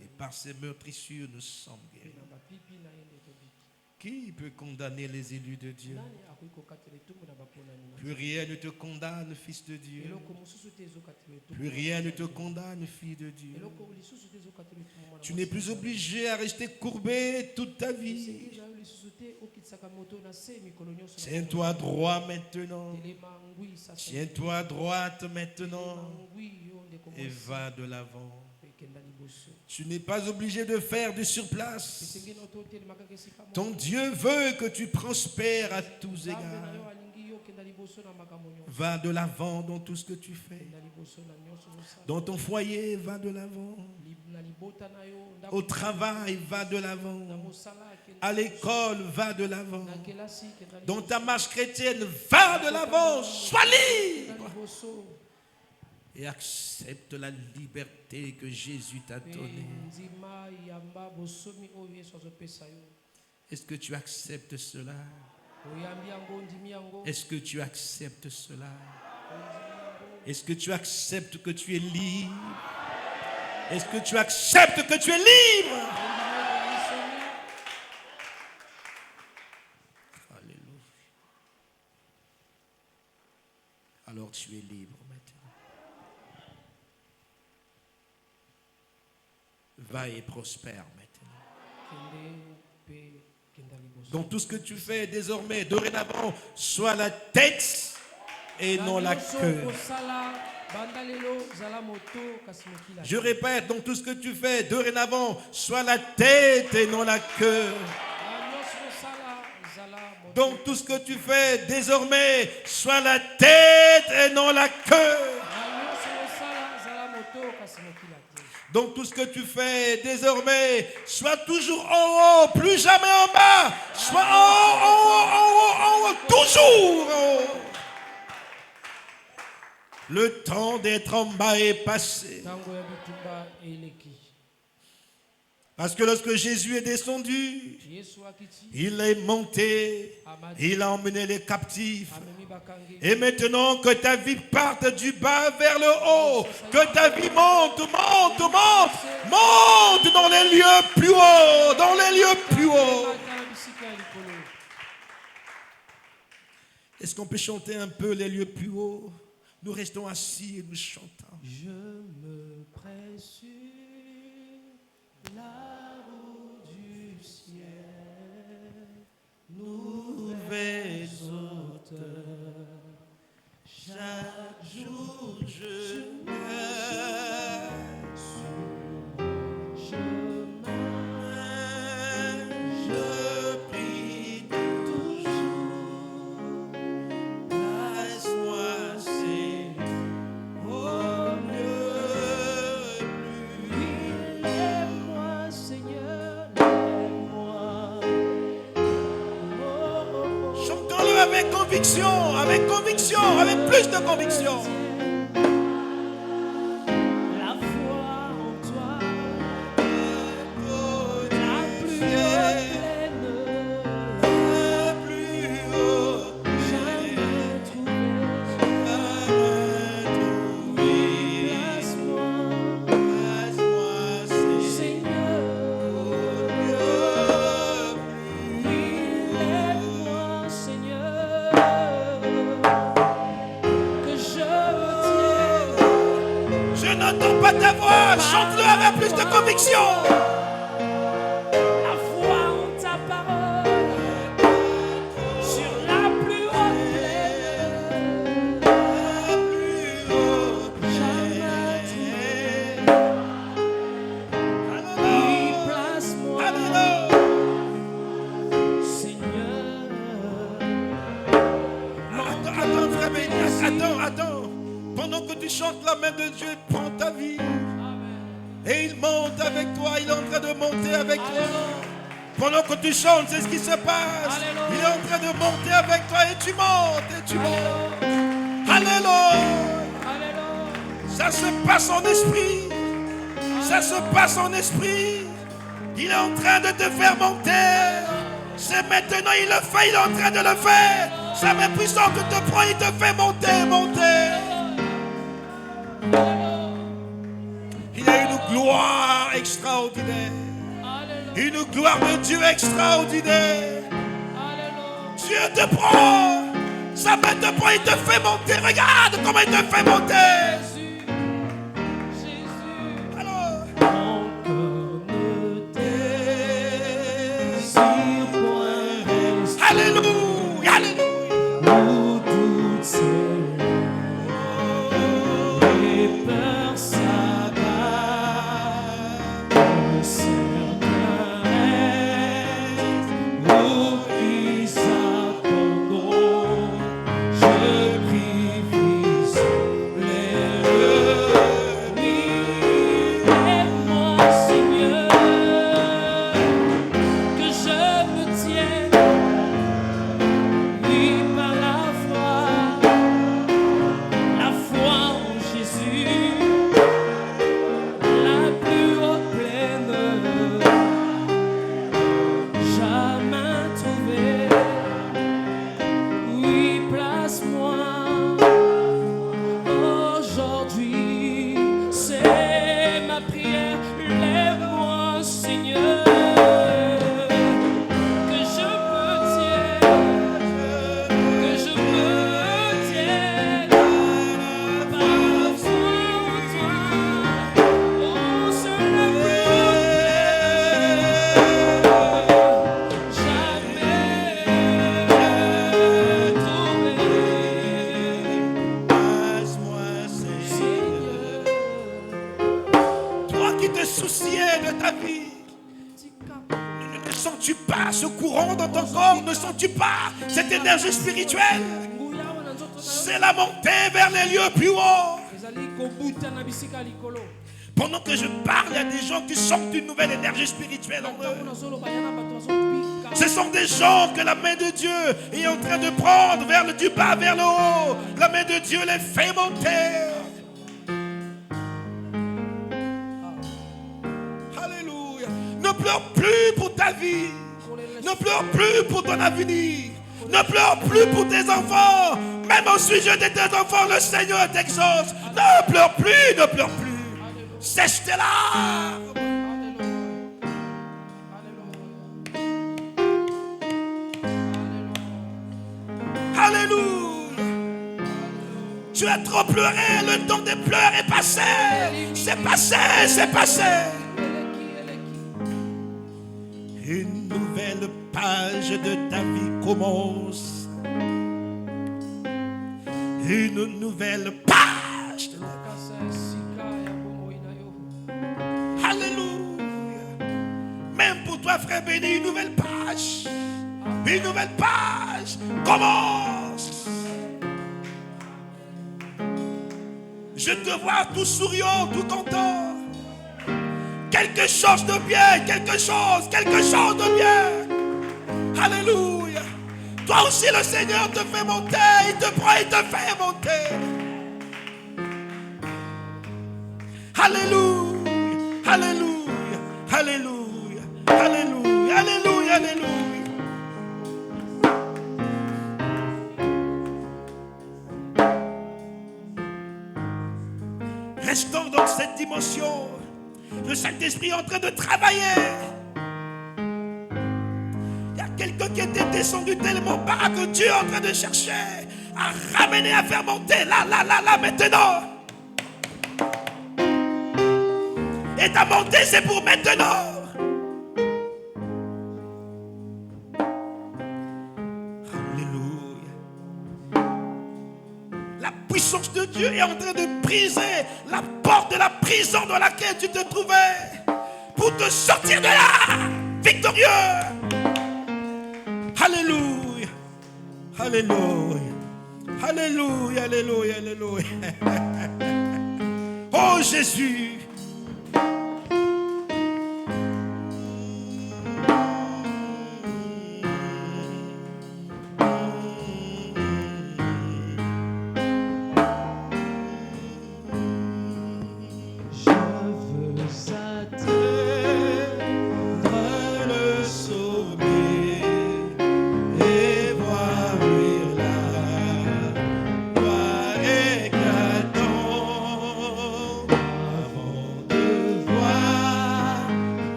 Et par ses meurtrissures, nous sommes guéris. Qui peut condamner les élus de Dieu? Plus rien ne te condamne, fils de Dieu. Plus rien ne te condamne, fille de Dieu. Tu n'es plus obligé à rester courbé toute ta vie. Tiens-toi droit maintenant. Tiens-toi droite maintenant. Et va de l'avant. Tu n'es pas obligé de faire du surplace. Ton Dieu veut que tu prospères à tous égards. Va de l'avant dans tout ce que tu fais. Dans ton foyer, va de l'avant. Au travail, va de l'avant. À l'école, va de l'avant. Dans ta marche chrétienne, va de l'avant. Sois libre. Et accepte la liberté que Jésus t'a donnée. Est-ce que tu acceptes cela? Est-ce que tu acceptes cela? Est-ce que tu acceptes que tu es libre? Est-ce que tu acceptes que tu es libre? Alléluia. Alors tu es libre maintenant. Va et prospère maintenant. Dans tout ce que tu fais désormais, dorénavant, sois la tête et non la queue. Je répète, dans tout ce que tu fais dorénavant, sois la tête et non la queue. Dans tout ce que tu fais désormais, sois la tête et non la queue. Donc tout ce que tu fais désormais, sois toujours en haut, plus jamais en bas. Sois en haut, toujours en haut. Le temps d'être en bas est passé. Parce que lorsque Jésus est descendu, il est monté, il a emmené les captifs. Et maintenant que ta vie parte du bas vers le haut, que ta vie monte dans les lieux plus hauts, dans les lieux plus hauts. Est-ce qu'on peut chanter un peu les lieux plus hauts? Nous restons assis et nous chantons. Je me presse sur la route du ciel, nouvelles hauteurs. Chaque jour je meurs sur le chemin. Je prie toujours, place-moi Seigneur au lieu plus. Lève-moi Seigneur, lève-moi. Chantons-le avec conviction, avec plus de conviction. La foi en toi, la plus haute plaine, jamais trouvé. Place-moi, Seigneur, oui, lève-moi, Seigneur, que je tienne. Je n'entends pas ta voix, chante-le avec plus de conviction. La foi en ta parole, sur la plus haute plaine, jamais trouvé. Oui, place-moi, Seigneur. Attends, frère Béni, attends. Pendant que tu chantes, la main de Dieu prend ta vie. Et il monte avec toi, il est en train de monter avec toi. Pendant que tu chantes, c'est ce qui se passe. Alléluia. Il est en train de monter avec toi et tu montes et tu montes. Alléluia. Ça se passe en esprit. Ça se passe en esprit. Il est en train de te faire monter. C'est maintenant, il le fait, il est en train de le faire. Sa main puissante te prend, il te fait monter, monter. Il y a une gloire extraordinaire. Une gloire de Dieu extraordinaire. Dieu te prend. Sa main te prend, il te fait monter. Regarde comment il te fait monter. Alléluia, alléluia. Où toutes ces peurs s'abattent, le Seigneur reste, où ils s'abandonnent, je prie, fils, lève-le, oui, aide-moi, Seigneur, que je me tienne. Cette énergie spirituelle, c'est la montée vers les lieux plus hauts. Pendant que je parle, il y a des gens qui sortent d'une nouvelle énergie spirituelle en eux. Ce sont des gens que la main de Dieu est en train de prendre vers le du bas, vers le haut. La main de Dieu les fait monter. Alléluia. Ne pleure plus pour ta vie. Ne pleure plus pour ton avenir. Ne pleure plus pour tes enfants. Même au sujet de tes enfants, le Seigneur t'exauce. Ne pleure plus, ne pleure plus. Sèche tes larmes. Alléluia. Tu as trop pleuré. Le temps des pleurs est passé. C'est passé, c'est passé. Une nouvelle page de ta vie commence. Une nouvelle page de ta vie. Alléluia. Même pour toi, frère béni, une nouvelle page. Une nouvelle page commence. Je te vois tout souriant, tout content. Quelque chose de bien, quelque chose de bien. Alléluia. Toi aussi le Seigneur te fait monter. Il te prend, il te fait monter. Alléluia. Alléluia. Alléluia. Alléluia. Alléluia. Alléluia. Restons dans cette dimension. Le Saint-Esprit est en train de travailler. Il y a quelqu'un qui était descendu tellement bas que Dieu est en train de chercher à ramener, à faire monter là, maintenant. Et ta montée, c'est pour maintenant. Alléluia. La puissance de Dieu est en train de briser la porte de la prison dans laquelle tu te trouvais pour te sortir de là, victorieux. Alléluia. Alléluia. Alléluia. Alléluia. Alléluia. Oh Jésus.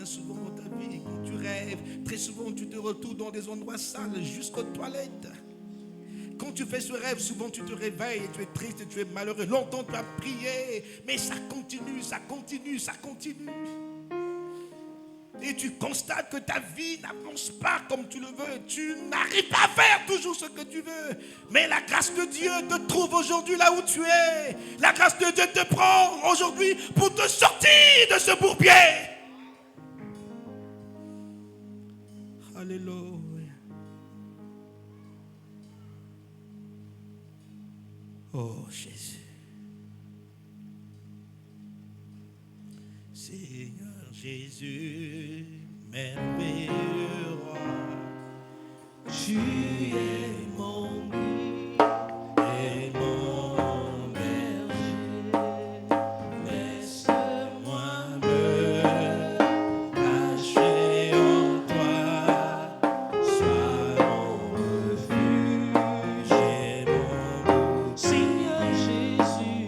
bien souvent dans ta vie. Quand tu rêves, très souvent tu te retrouves dans des endroits sales, jusqu'aux toilettes. Quand tu fais ce rêve, souvent tu te réveilles et tu es triste et tu es malheureux. Longtemps tu as prié, mais ça continue, ça continue, ça continue. Et tu constates que ta vie n'avance pas comme tu le veux. Tu n'arrives pas à faire toujours ce que tu veux. Mais la grâce de Dieu te trouve aujourd'hui là où tu es. La grâce de Dieu te prend aujourd'hui pour te sortir de ce bourbier. Alléluia. Oh Jésus. Seigneur Jésus, merveilleux roi, tu es mon nid et mon berger. Laisse-moi me cacher en toi, sois mon refuge et mon Seigneur Jésus,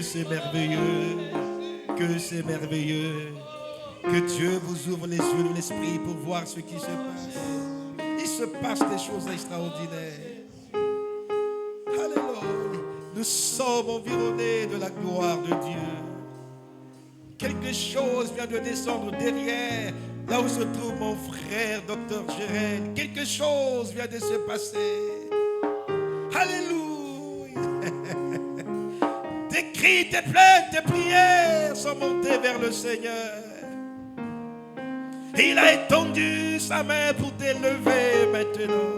c'est merveilleux, que c'est merveilleux, que Dieu vous ouvre les yeux de l'esprit pour voir ce qui se passe. Il se passe des choses extraordinaires. Alléluia. Nous sommes environnés de la gloire de Dieu. Quelque chose vient de descendre derrière, là où se trouve mon frère, docteur Gérel. Quelque chose vient de se passer. Alléluia. Tes cris, tes plaintes, tes prières sont montées vers le Seigneur. Et il a étendu sa main pour t'élever maintenant.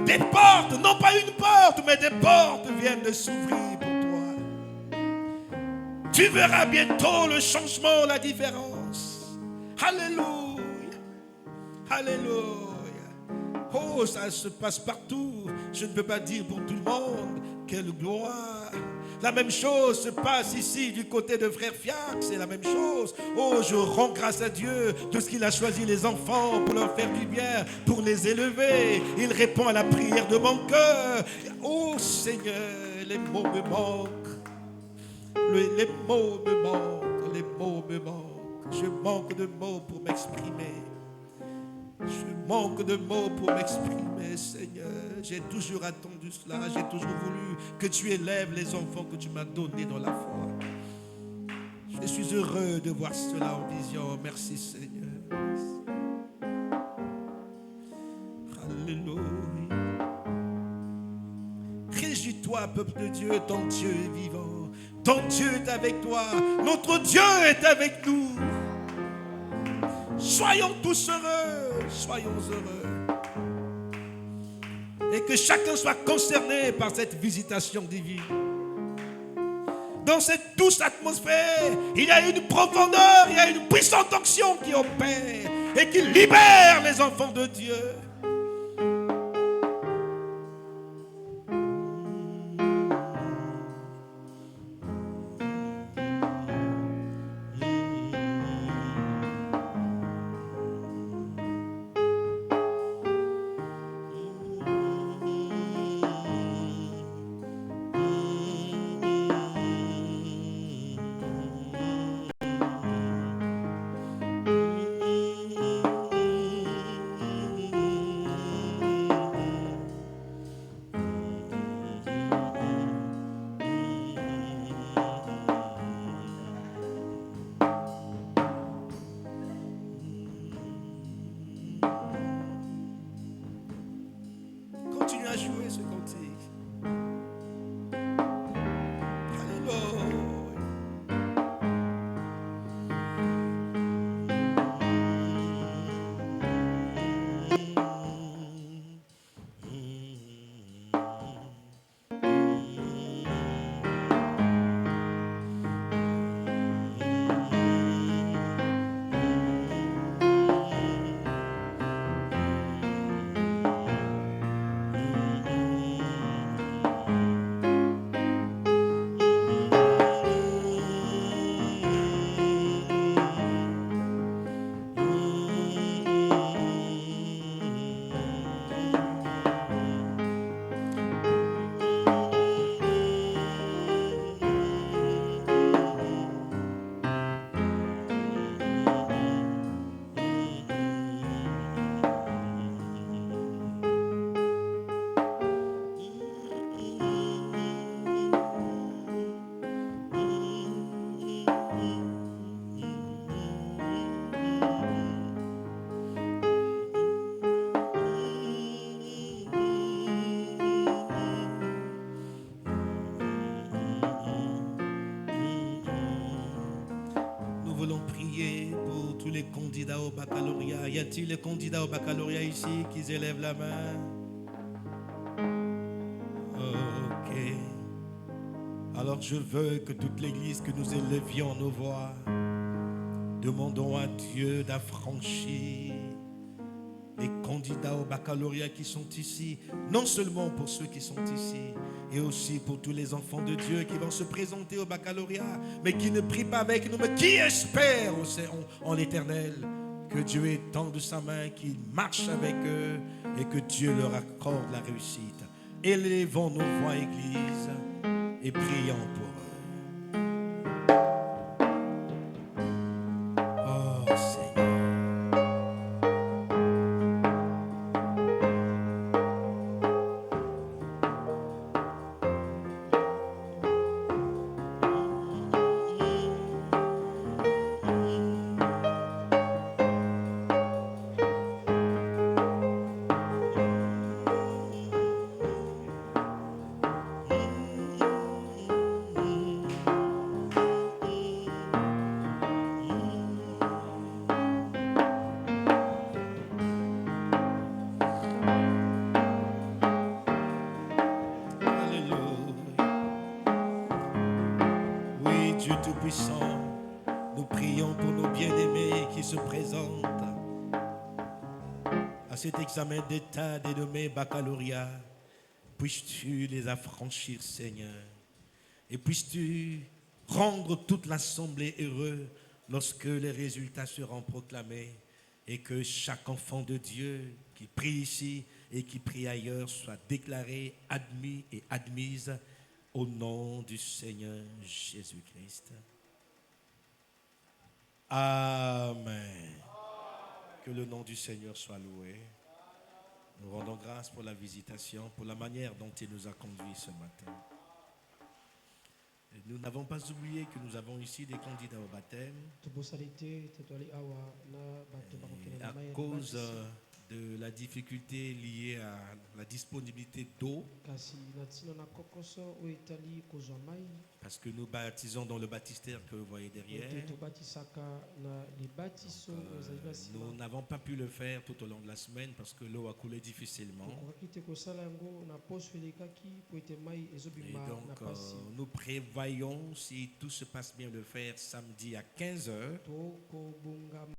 Des portes, non pas une porte, mais des portes viennent de s'ouvrir pour toi. Tu verras bientôt le changement, la différence. Alléluia. Alléluia. Oh, ça se passe partout. Je ne peux pas dire pour tout le monde. Quelle gloire. La même chose se passe ici du côté de Frère Fiac, c'est la même chose. Oh, je rends grâce à Dieu de ce qu'il a choisi les enfants pour leur faire du bien, pour les élever. Il répond à la prière de mon cœur. Oh Seigneur, les mots me manquent. Les mots me manquent, les mots me manquent. Je manque de mots pour m'exprimer. Je manque de mots pour m'exprimer, Seigneur. J'ai toujours attendu cela. J'ai toujours voulu que tu élèves les enfants que tu m'as donnés dans la foi. Je suis heureux de voir cela en vision. Merci, Seigneur. Alléluia. Réjouis-toi, peuple de Dieu, ton Dieu est vivant. Ton Dieu est avec toi. Notre Dieu est avec nous. Soyons tous heureux. Soyons heureux. Et que chacun soit concerné par cette visitation divine. Dans cette douce atmosphère, il y a une profondeur, il y a une puissante onction qui opère et qui libère les enfants de Dieu. Candidats au baccalauréat. Y a-t-il les candidats au baccalauréat ici qui élèvent la main? Ok. Alors je veux que toute l'église, que nous élevions nos voix, demandons à Dieu d'affranchir les candidats au baccalauréat qui sont ici, non seulement pour ceux qui sont ici, et aussi pour tous les enfants de Dieu qui vont se présenter au baccalauréat, mais qui ne prient pas avec nous, mais qui espèrent en l'Éternel, que Dieu étende sa main, qu'il marche avec eux et que Dieu leur accorde la réussite. Élevons nos voix, Église, et prions pour eux. Nous prions pour nos bien-aimés qui se présentent à cet examen d'état dénommé baccalauréat. Puisses-tu les affranchir, Seigneur. Et puisses-tu rendre toute l'assemblée heureux lorsque les résultats seront proclamés et que chaque enfant de Dieu qui prie ici et qui prie ailleurs soit déclaré, admis et admise au nom du Seigneur Jésus-Christ. Amen. Que le nom du Seigneur soit loué. Nous rendons grâce pour la visitation, pour la manière dont il nous a conduits ce matin. Et nous n'avons pas oublié que nous avons ici des candidats au baptême. Et à cause de la difficulté liée à la disponibilité d'eau, parce que nous baptisons dans le baptistère que vous voyez derrière, nous n'avons pas pu le faire tout au long de la semaine parce que l'eau a coulé difficilement. Et donc nous prévoyons, si tout se passe bien, le faire samedi à 15h.